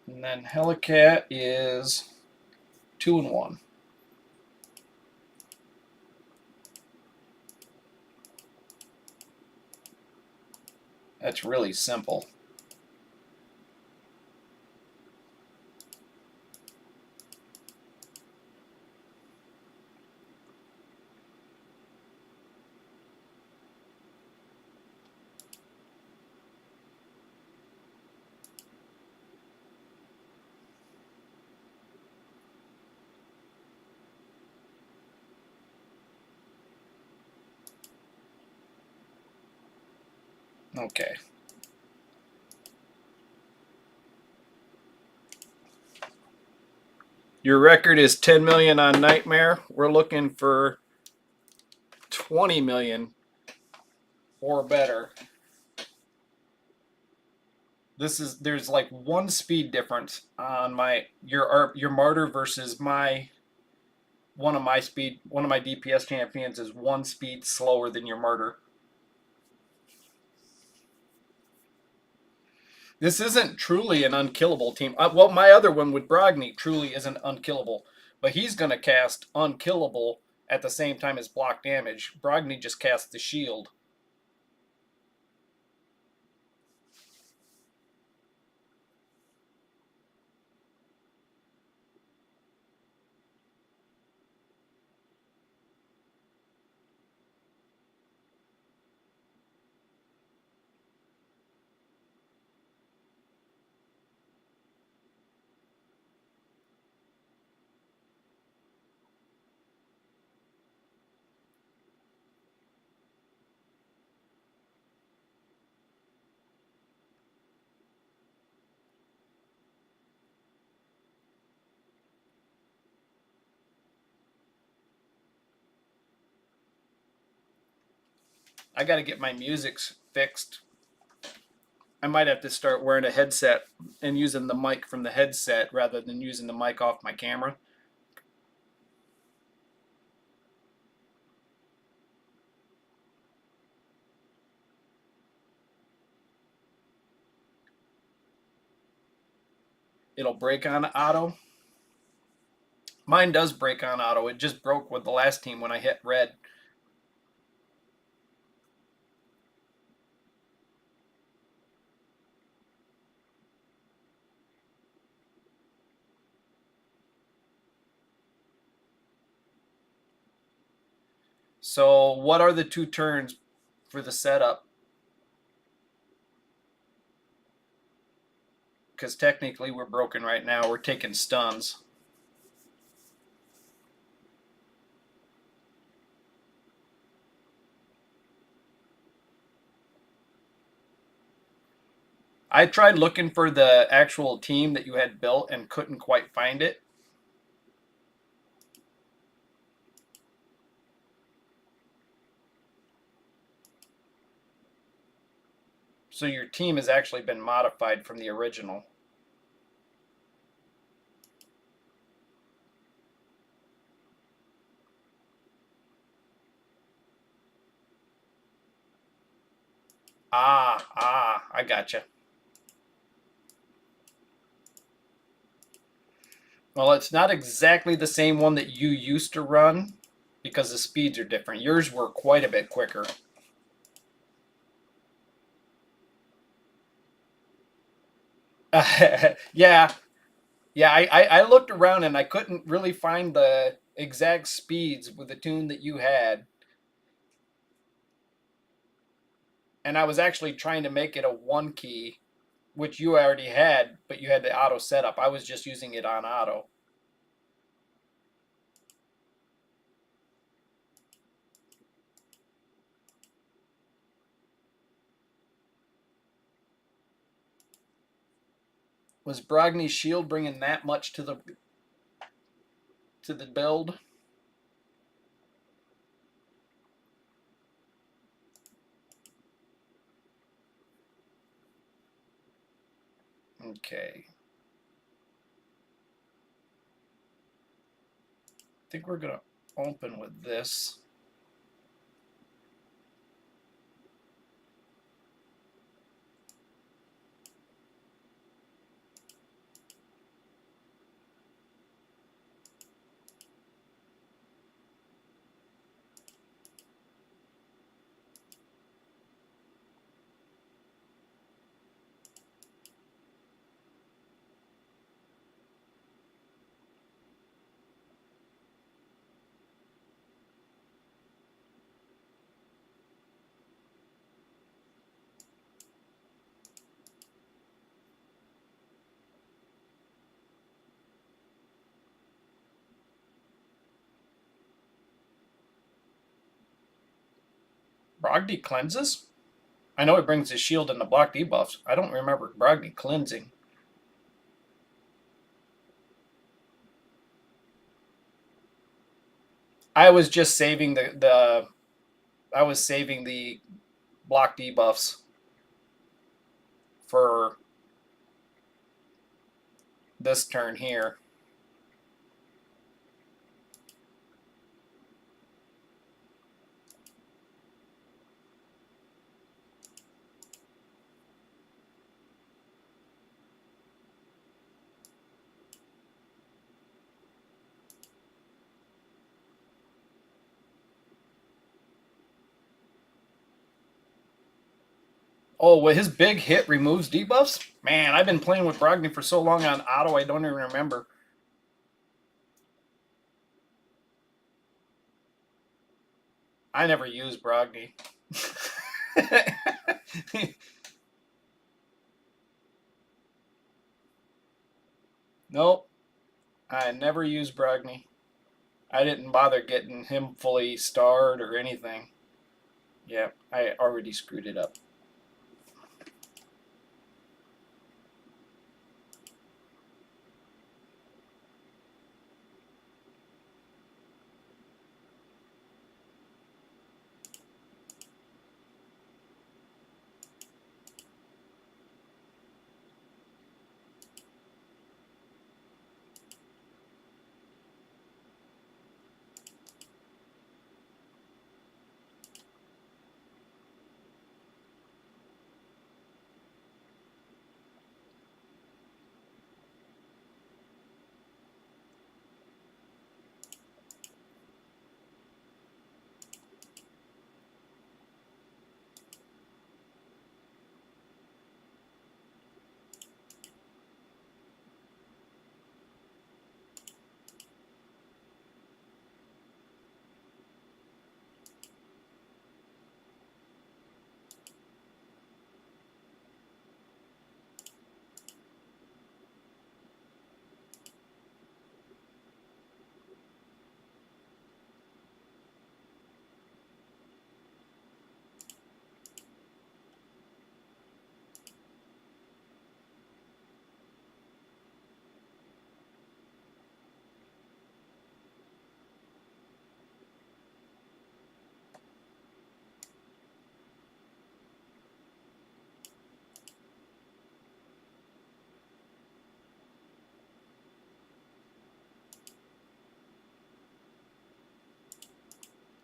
and then Helicat is 2 and 1. That's really simple. Okay. Your record is 10 million on Nightmare. We're looking for 20 million or better. There's like one speed difference on your Martyr versus one of my DPS champions is one speed slower than your Martyr. This isn't truly an unkillable team. Well, my other one with Brogni truly isn't unkillable, but he's going to cast unkillable at the same time as block damage. Brogni just casts the shield. I got to get my music fixed. I might have to start wearing a headset and using the mic from the headset rather than using the mic off my camera. It'll break on auto. Mine does break on auto. It just broke with the last team when I hit red. So what are the 2 turns for the setup? Because technically we're broken right now. We're taking stuns. I tried looking for the actual team that you had built and couldn't quite find it. So your team has actually been modified from the original. I gotcha. Well, it's not exactly the same one that you used to run because the speeds are different. Yours were quite a bit quicker. Yeah, yeah. I looked around and I couldn't really find the exact speeds with the tune that you had. And I was actually trying to make it a 1 key, which you already had, but you had the auto setup. I was just using it on auto. Was Brogni's shield bringing that much to the build? Okay. I think we're gonna open with this. Brogdie cleanses? I know it brings his shield and the block debuffs. I don't remember Brogdie cleansing. I was just saving the I was saving the block debuffs for this turn here. Oh, well, his big hit removes debuffs? Man, I've been playing with Brogdie for so long on auto, I don't even remember. I never used Brogdie. Nope, I never used Brogdie. I didn't bother getting him fully starred or anything. Yeah, I already screwed it up.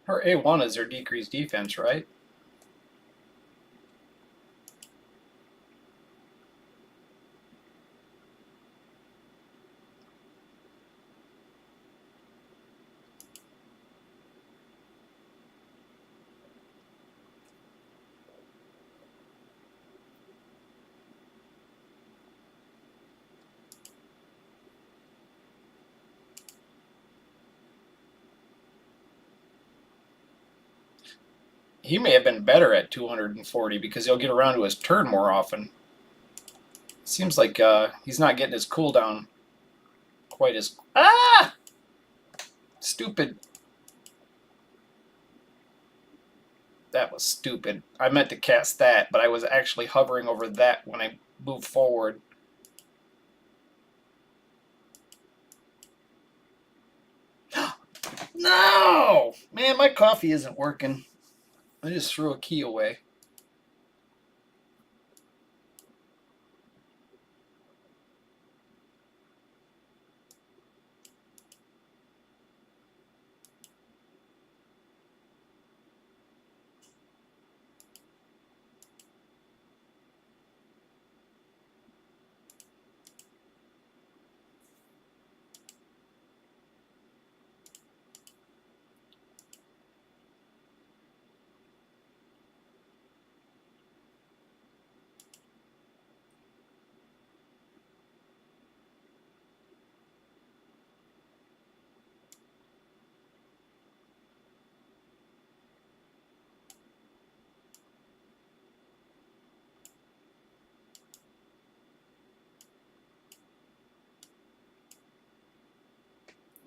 Her A1 is her decreased defense, right? He may have been better at 240 because he'll get around to his turn more often. Seems like he's not getting his cooldown quite as... Ah! Stupid. That was stupid. I meant to cast that, but I was actually hovering over that when I moved forward. No! Man, my coffee isn't working. I just threw a key away.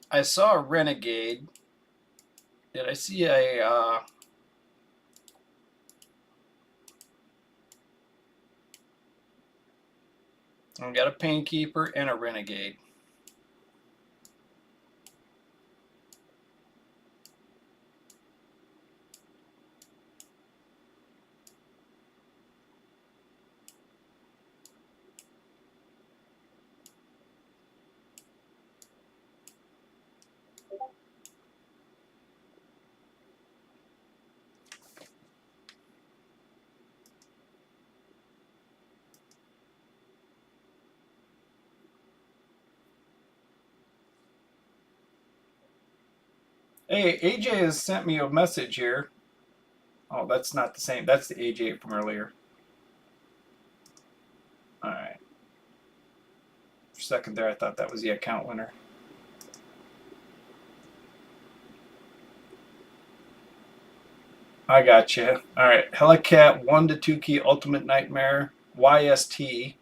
I saw a renegade. Did I see a... I got a Painkeeper and a renegade. Hey, AJ has sent me a message here. Oh, that's not the same. That's the AJ from earlier. Alright. For a second there, I thought that was the account winner. I got you. Alright. Helicat 1 to 2 key Ultimate Nightmare. YST.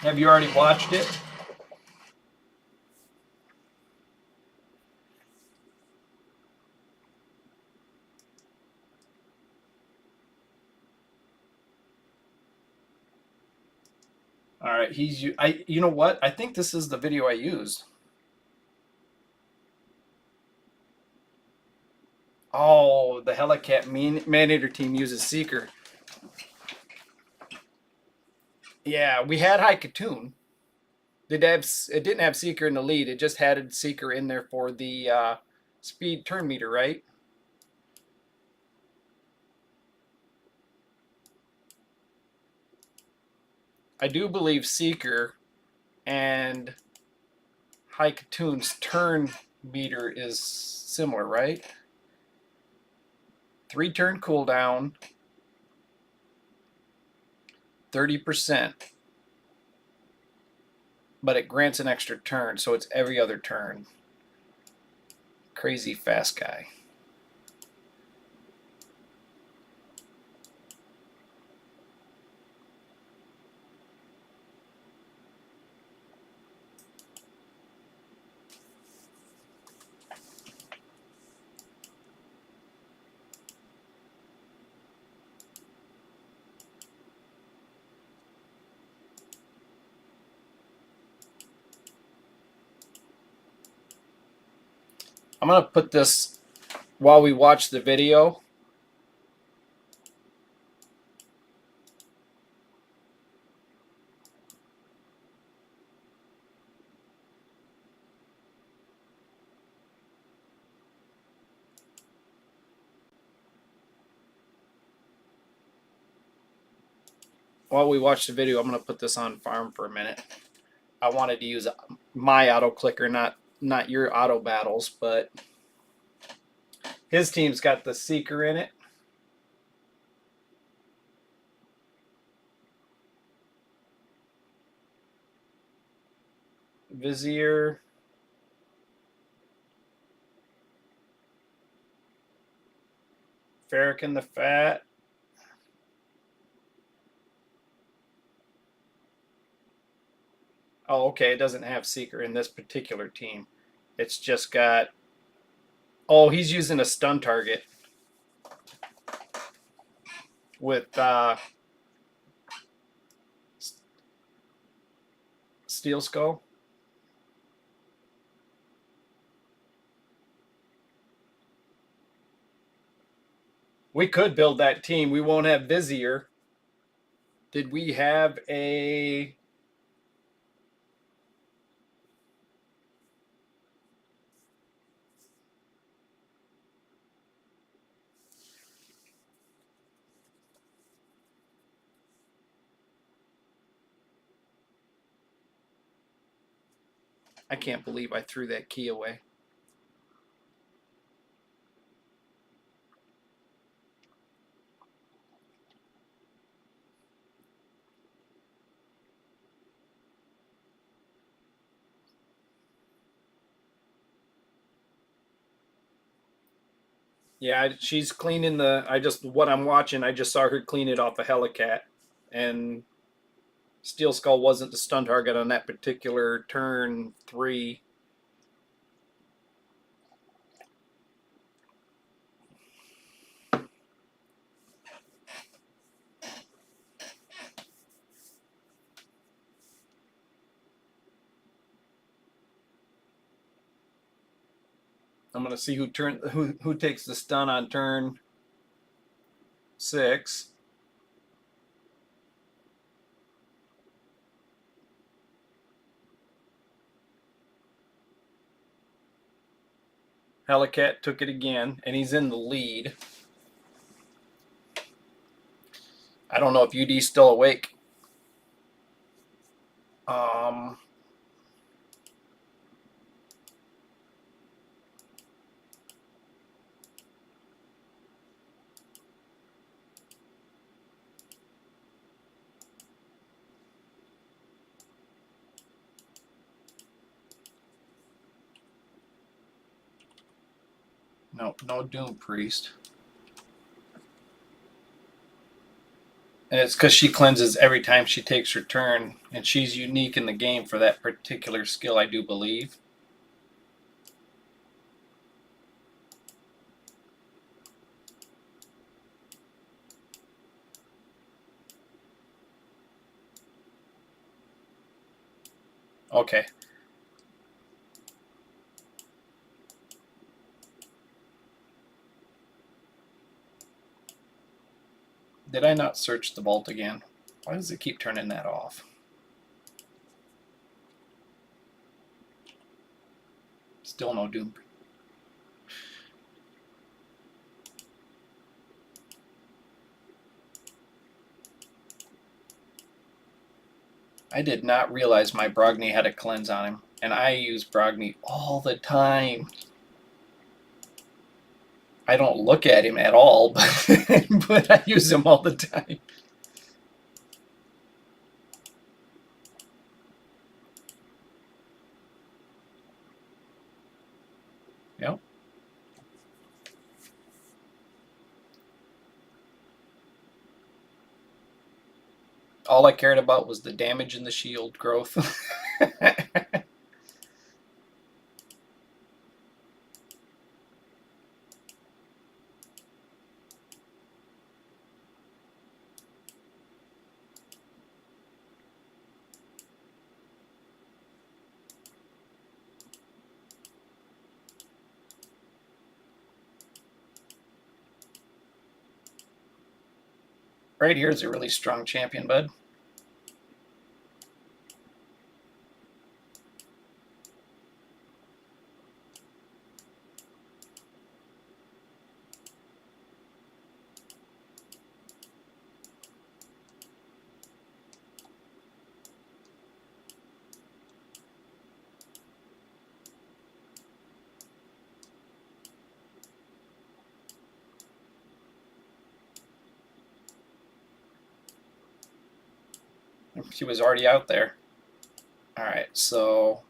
Have you already watched it? All right, you know what? I think this is the video I used. Oh, the Helicat Man-Eater team uses Seeker. Yeah, we had Haikatoon. It didn't have Seeker in the lead. It just had Seeker in there for the speed turn meter, right? I do believe Seeker and Haikatoon's turn meter is similar, right? 3 turn cooldown, 30%, but it grants an extra turn, so it's every other turn. Crazy fast guy. I'm going to put this while we watch the video. while we watch the video, I'm going to put this on farm for a minute. I wanted to use my auto clicker, not your auto battles, but his team's got the Seeker in it. Vizier. Farrakhan the Fat. Oh, okay. It doesn't have Seeker in this particular team. It's just got. Oh, he's using a stun target with Steel Skull. We could build that team. We won't have Vizier. Did we have a. I can't believe I threw that key away. Yeah, she's cleaning the. What I'm watching, I just saw her clean it off a Helicat. And Steel Skull wasn't the stun target on that particular turn 3. I'm gonna see who takes the stun on turn 6. Helicat took it again, and he's in the lead. I don't know if UD's still awake. No Doom Priest. And it's because she cleanses every time she takes her turn, and she's unique in the game for that particular skill, I do believe. Okay. Did I not search the vault again? Why does it keep turning that off? Still no Doom. I did not realize my Brogni had a cleanse on him, and I use Brogni all the time. I don't look at him at all, but I use him all the time. Yep. All I cared about was the damage and the shield growth. Right here is a really strong champion, bud. He was already out there. All right, so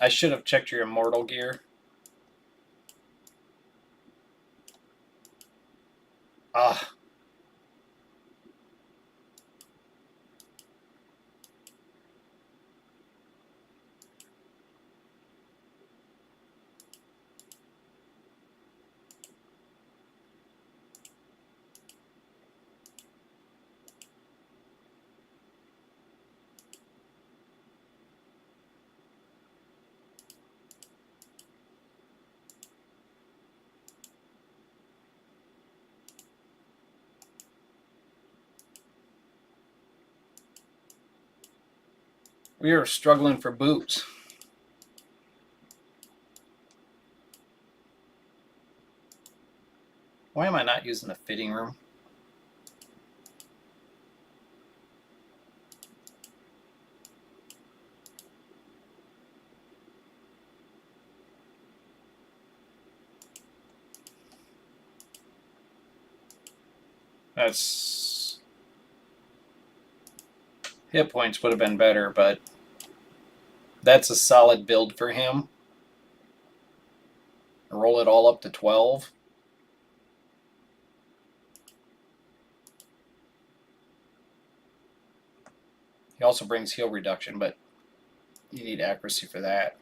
I should have checked your immortal gear. Ah, we are struggling for boots. Why am I not using the fitting room? That's hit points would have been better, but that's a solid build for him. Roll it all up to 12. He also brings heal reduction, but you need accuracy for that.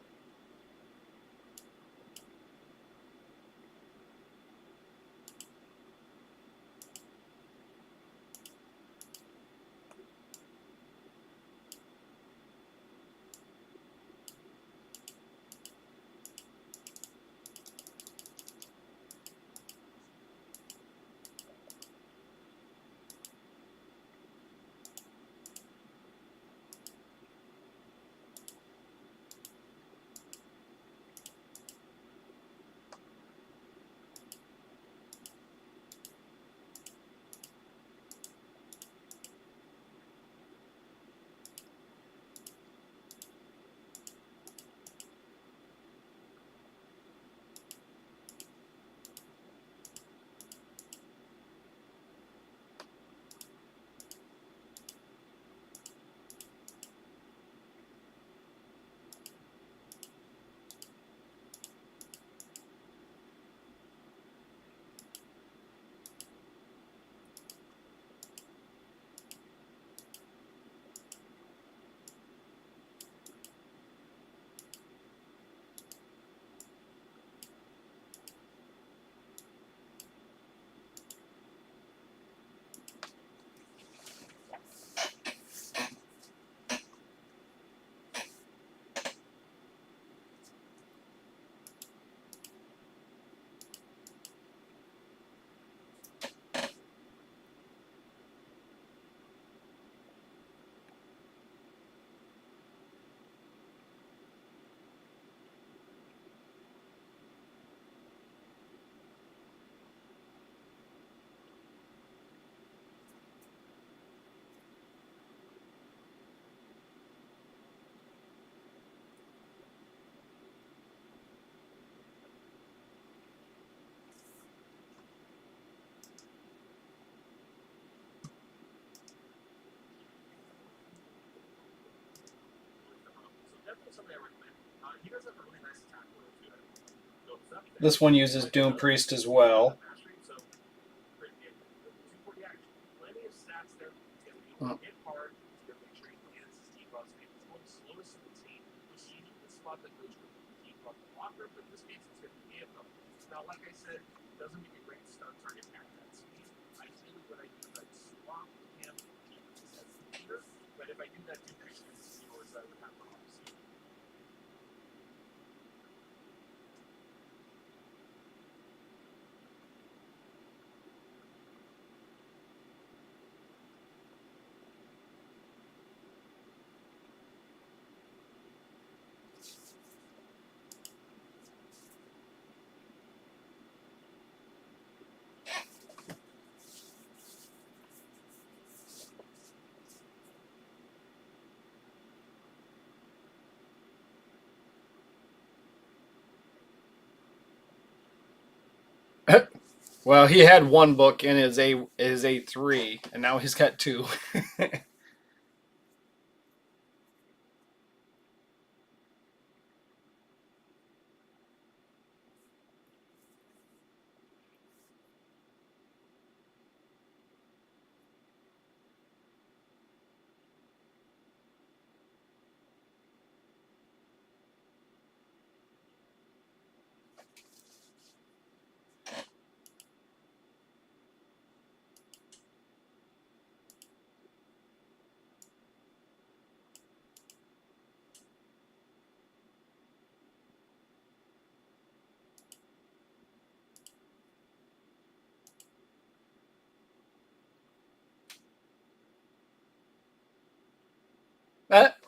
This one uses Doom Priest as well. Oh. Well, he had one book in his A3, and now he's got two.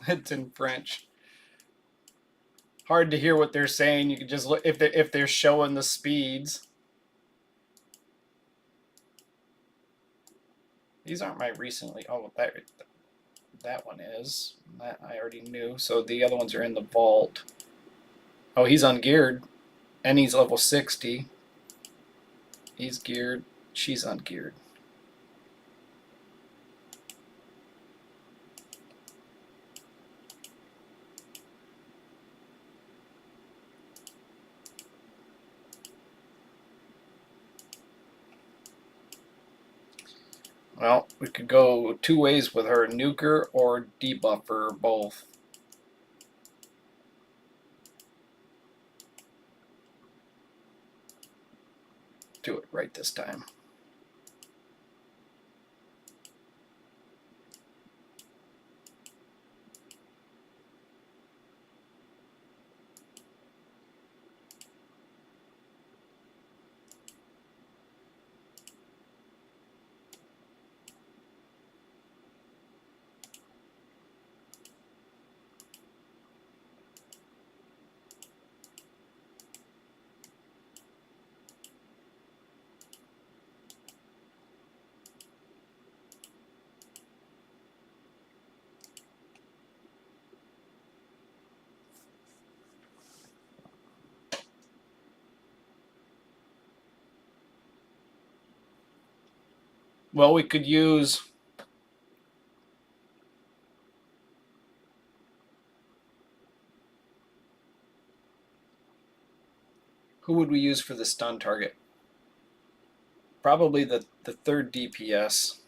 It's in French. Hard to hear what they're saying. You can just look if they're showing the speeds. These aren't my recently. Oh, that one is. That I already knew. So the other ones are in the vault. Oh, he's ungeared, and he's level 60. He's geared. She's ungeared. Well, we could go two ways with her: nuker or debuffer, both. Do it right this time. Well, we could use. Who would we use for the stun target? Probably the third DPS.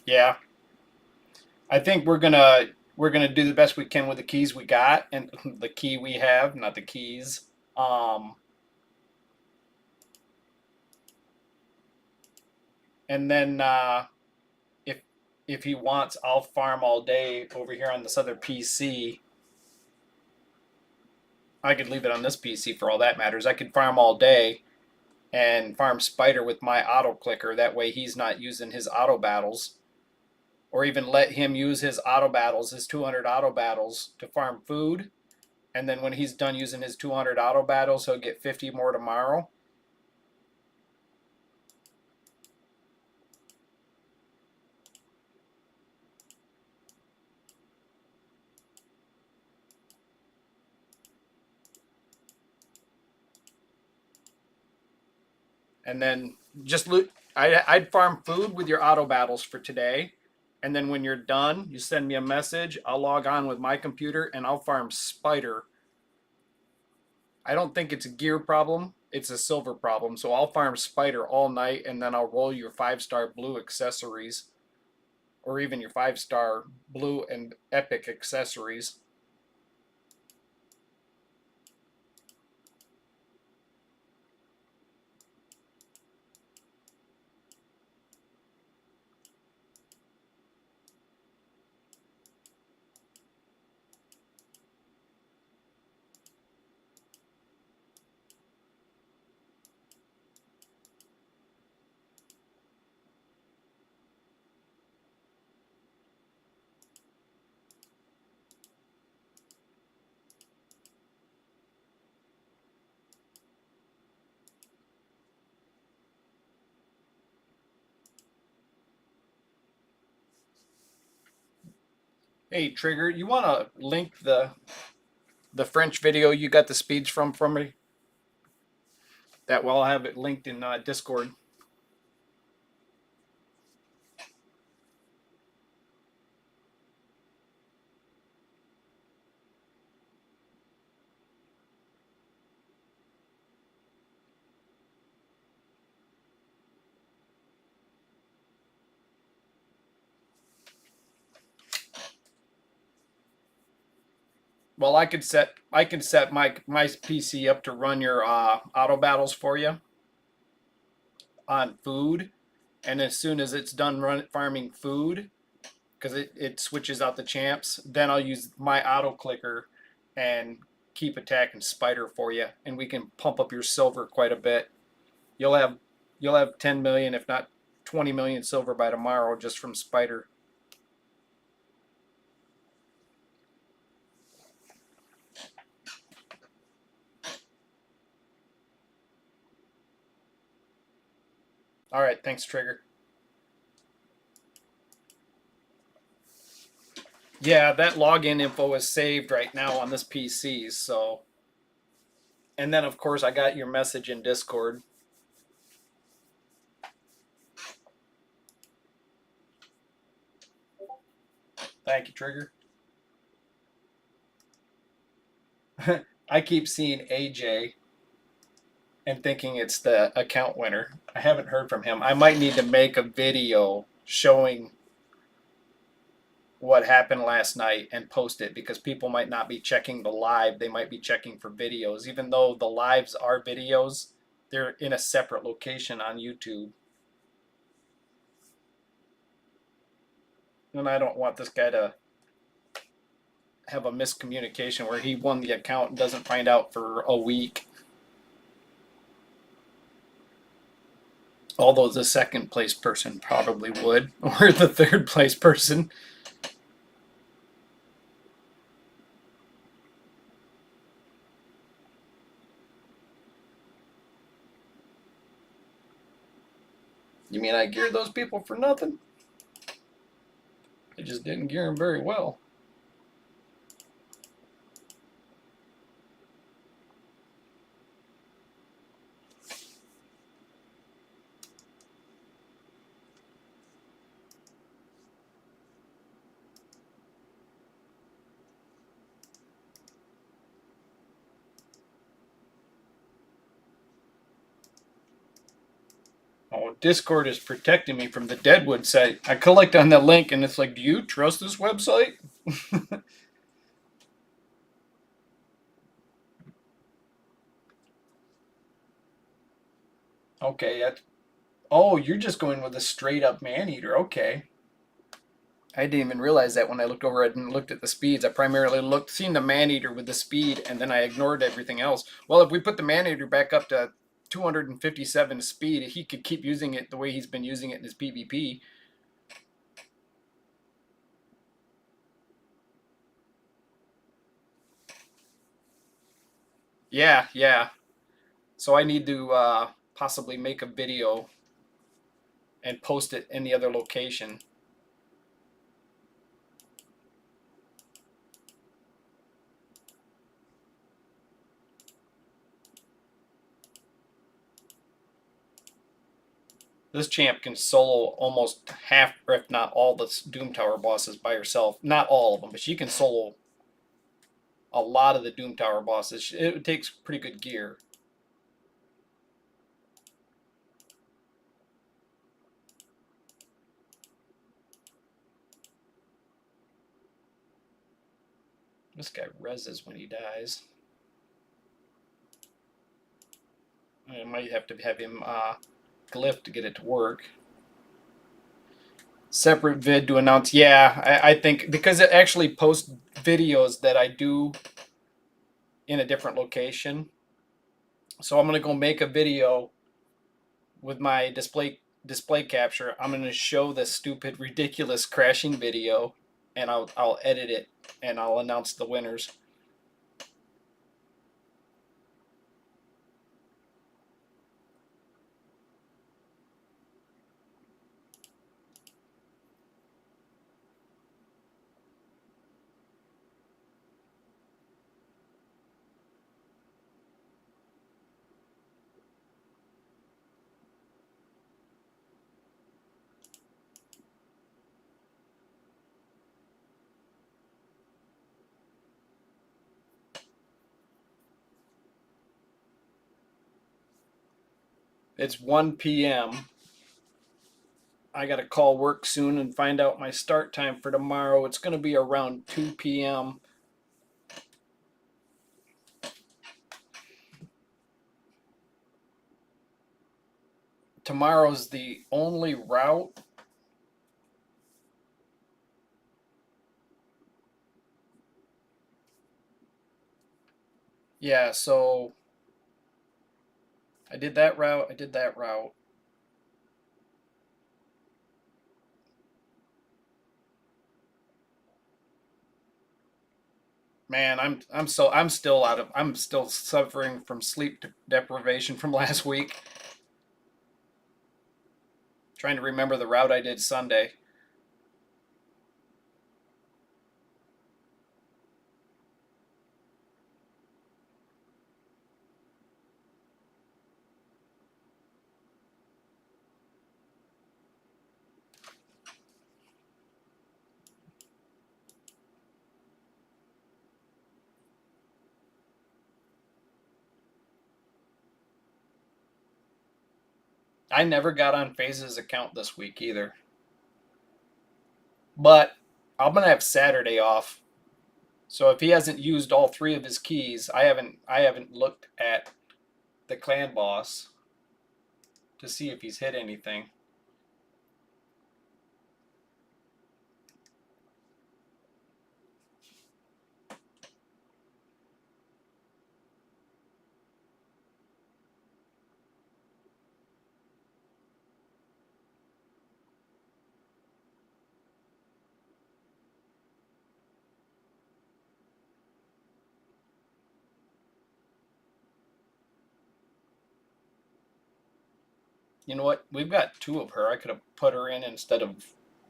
Yeah, I think we're gonna do the best we can with the keys we got and the key we have, not the keys. Um, and then if if he wants, I'll farm all day over here on this other PC. I could leave it on this PC for all that matters. I could farm all day and farm Spider with my auto clicker. That way he's not using his auto battles. Or even let him use his auto battles, his 200 auto battles, to farm food. And then when he's done using his 200 auto battles, he'll get 50 more tomorrow. And then just loot. I'd farm food with your auto battles for today. And then when you're done, you send me a message. I'll log on with my computer and I'll farm Spider. I don't think it's a gear problem. It's a silver problem. So I'll farm Spider all night and then I'll roll your 5-star blue accessories or even your 5-star blue and epic accessories. Hey Trigger, you want to link the French video you got the speeds from me? That will have it linked in Discord. Well, I can set my PC up to run your auto battles for you on food, and as soon as it's done farming food, because it switches out the champs, then I'll use my auto clicker and keep attacking spider for you, and we can pump up your silver quite a bit. You'll have you'll have 10 million, if not 20 million silver by tomorrow just from spider. All right, thanks, Trigger. Yeah, that login info is saved right now on this PC. So, and then of course I got your message in Discord. Thank you, Trigger. I keep seeing AJ and thinking it's the account winner. I haven't heard from him. I might need to make a video showing what happened last night and post it because people might not be checking the live. They might be checking for videos. Even though the lives are videos, they're in a separate location on YouTube. And I don't want this guy to have a miscommunication where he won the account and doesn't find out for a week. Although the second place person probably would, or the third place person. You mean I geared those people for nothing? I just didn't gear them very well. Oh, Discord is protecting me from the Deadwood site. I clicked on the link and it's like, do you trust this website? Okay, oh, you're just going with a straight up Maneater. Okay. I didn't even realize that when I looked over it and looked at the speeds. I primarily seen the Maneater with the speed, and then I ignored everything else. Well, if we put the Maneater back up to 257 speed, he could keep using it the way he's been using it in his PvP. Yeah, yeah. So I need to possibly make a video and post it in the other location. This champ can solo almost half, or if not all, the Doom Tower bosses by herself. Not all of them, but she can solo a lot of the Doom Tower bosses. It takes pretty good gear. This guy reses when he dies. I might have to have him glyph to get it to work. Separate vid to announce. Yeah, I think because it actually posts videos that I do in a different location. So I'm gonna go make a video with my display capture. I'm gonna show the stupid, ridiculous crashing video, and I'll edit it and I'll announce the winners. It's 1 p.m. I got to call work soon and find out my start time for tomorrow. It's going to be around 2 p.m. Tomorrow's the only route. Yeah, so I did that route. Man, I'm still suffering from sleep deprivation from last week. Trying to remember the route I did Sunday. I never got on FaZe's account this week either. But I'm gonna have Saturday off. So if he hasn't used all three of his keys, I haven't looked at the clan boss to see if he's hit anything. You know what? We've got two of her. I could have put her in instead of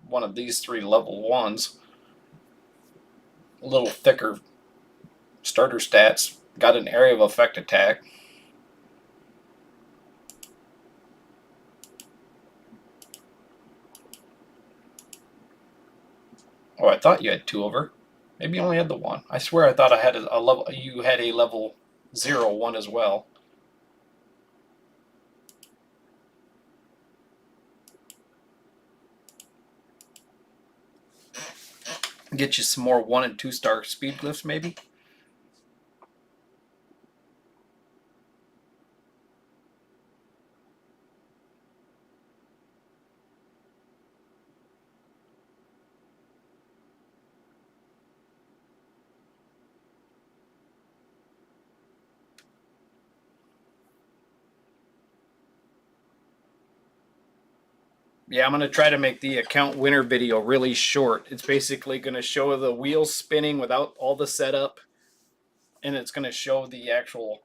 one of these three level ones. A little thicker starter stats. Got an area of effect attack. Oh, I thought you had two of her. Maybe you only had the one. I swear I thought I had a level. You had a level 0 one as well. Get you some more 1 and 2 star speed glyphs, maybe. Yeah, I'm going to try to make the account winner video really short. It's basically going to show the wheels spinning without all the setup, and it's going to show the actual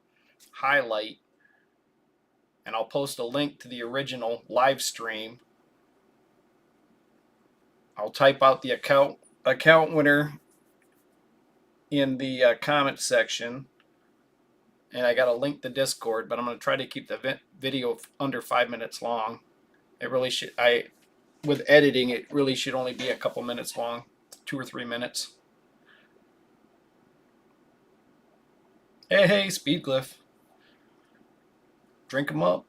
highlight. And I'll post a link to the original live stream. I'll type out the account winner in the comment section, and I got to link the Discord, but I'm going to try to keep the video under 5 minutes long. It really should. With editing, it really should only be a couple minutes long, 2 or 3 minutes. Hey, Speedglyph. Drink them up.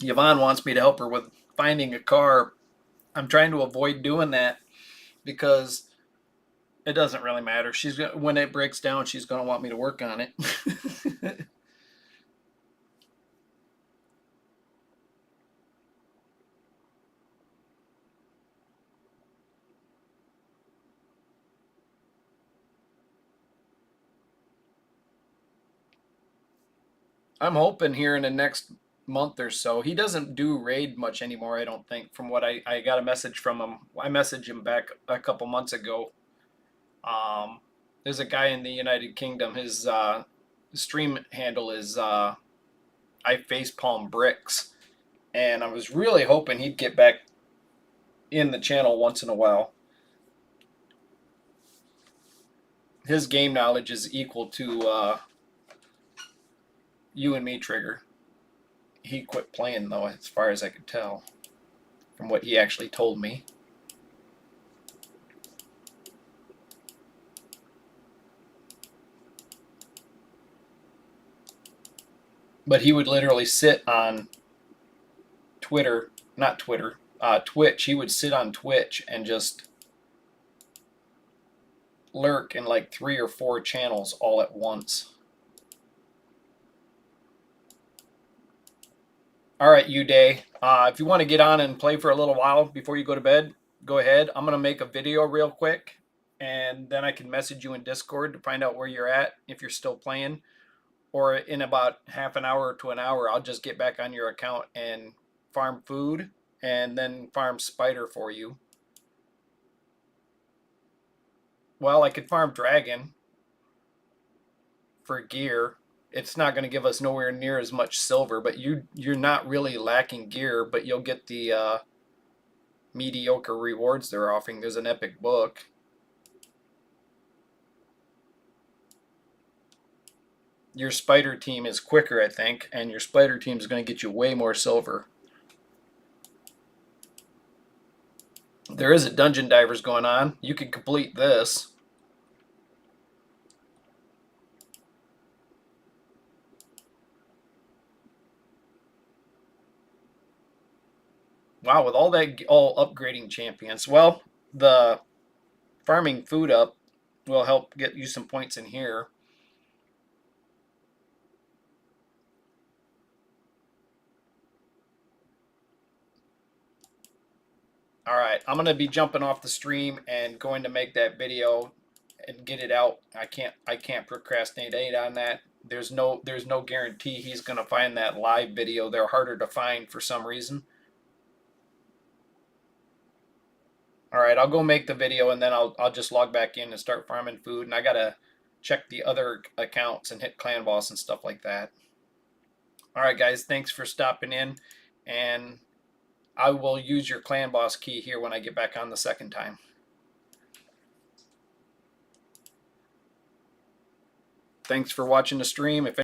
Yvonne wants me to help her with finding a car. I'm trying to avoid doing that because it doesn't really matter. When it breaks down, she's going to want me to work on it. I'm hoping here in the next month or so. He doesn't do raid much anymore, I don't think, from what I got a message from him. I messaged him back a couple months ago. There's a guy in the United Kingdom. His stream handle is I facepalm bricks, and I was really hoping he'd get back in the channel once in a while. His game knowledge is equal to you and me, Trigger. He quit playing though, as far as I could tell, from what he actually told me. But he would literally sit on Twitch. He would sit on Twitch and just lurk in like 3 or 4 channels all at once. All right, Uday. If you want to get on and play for a little while before you go to bed, go ahead. I'm going to make a video real quick, and then I can message you in Discord to find out where you're at, if you're still playing. Or in about half an hour to an hour, I'll just get back on your account and farm food and then farm spider for you. Well, I could farm dragon for gear. It's not going to give us nowhere near as much silver, but you're not really lacking gear, but you'll get the mediocre rewards they're offering. There's an epic book. Your spider team is quicker, I think, and your spider team is going to get you way more silver. There is a dungeon divers going on. You can complete this. Wow, with all upgrading champions. Well, the farming food up will help get you some points in here. All right, I'm gonna be jumping off the stream and going to make that video and get it out. I can't procrastinate on that. There's no guarantee he's gonna find that live video. They're harder to find for some reason. All right, I'll go make the video and then I'll just log back in and start farming food. And I gotta check the other accounts and hit clan boss and stuff like that. All right, guys, thanks for stopping in, and I will use your clan boss key here when I get back on the second time. Thanks for watching the stream. If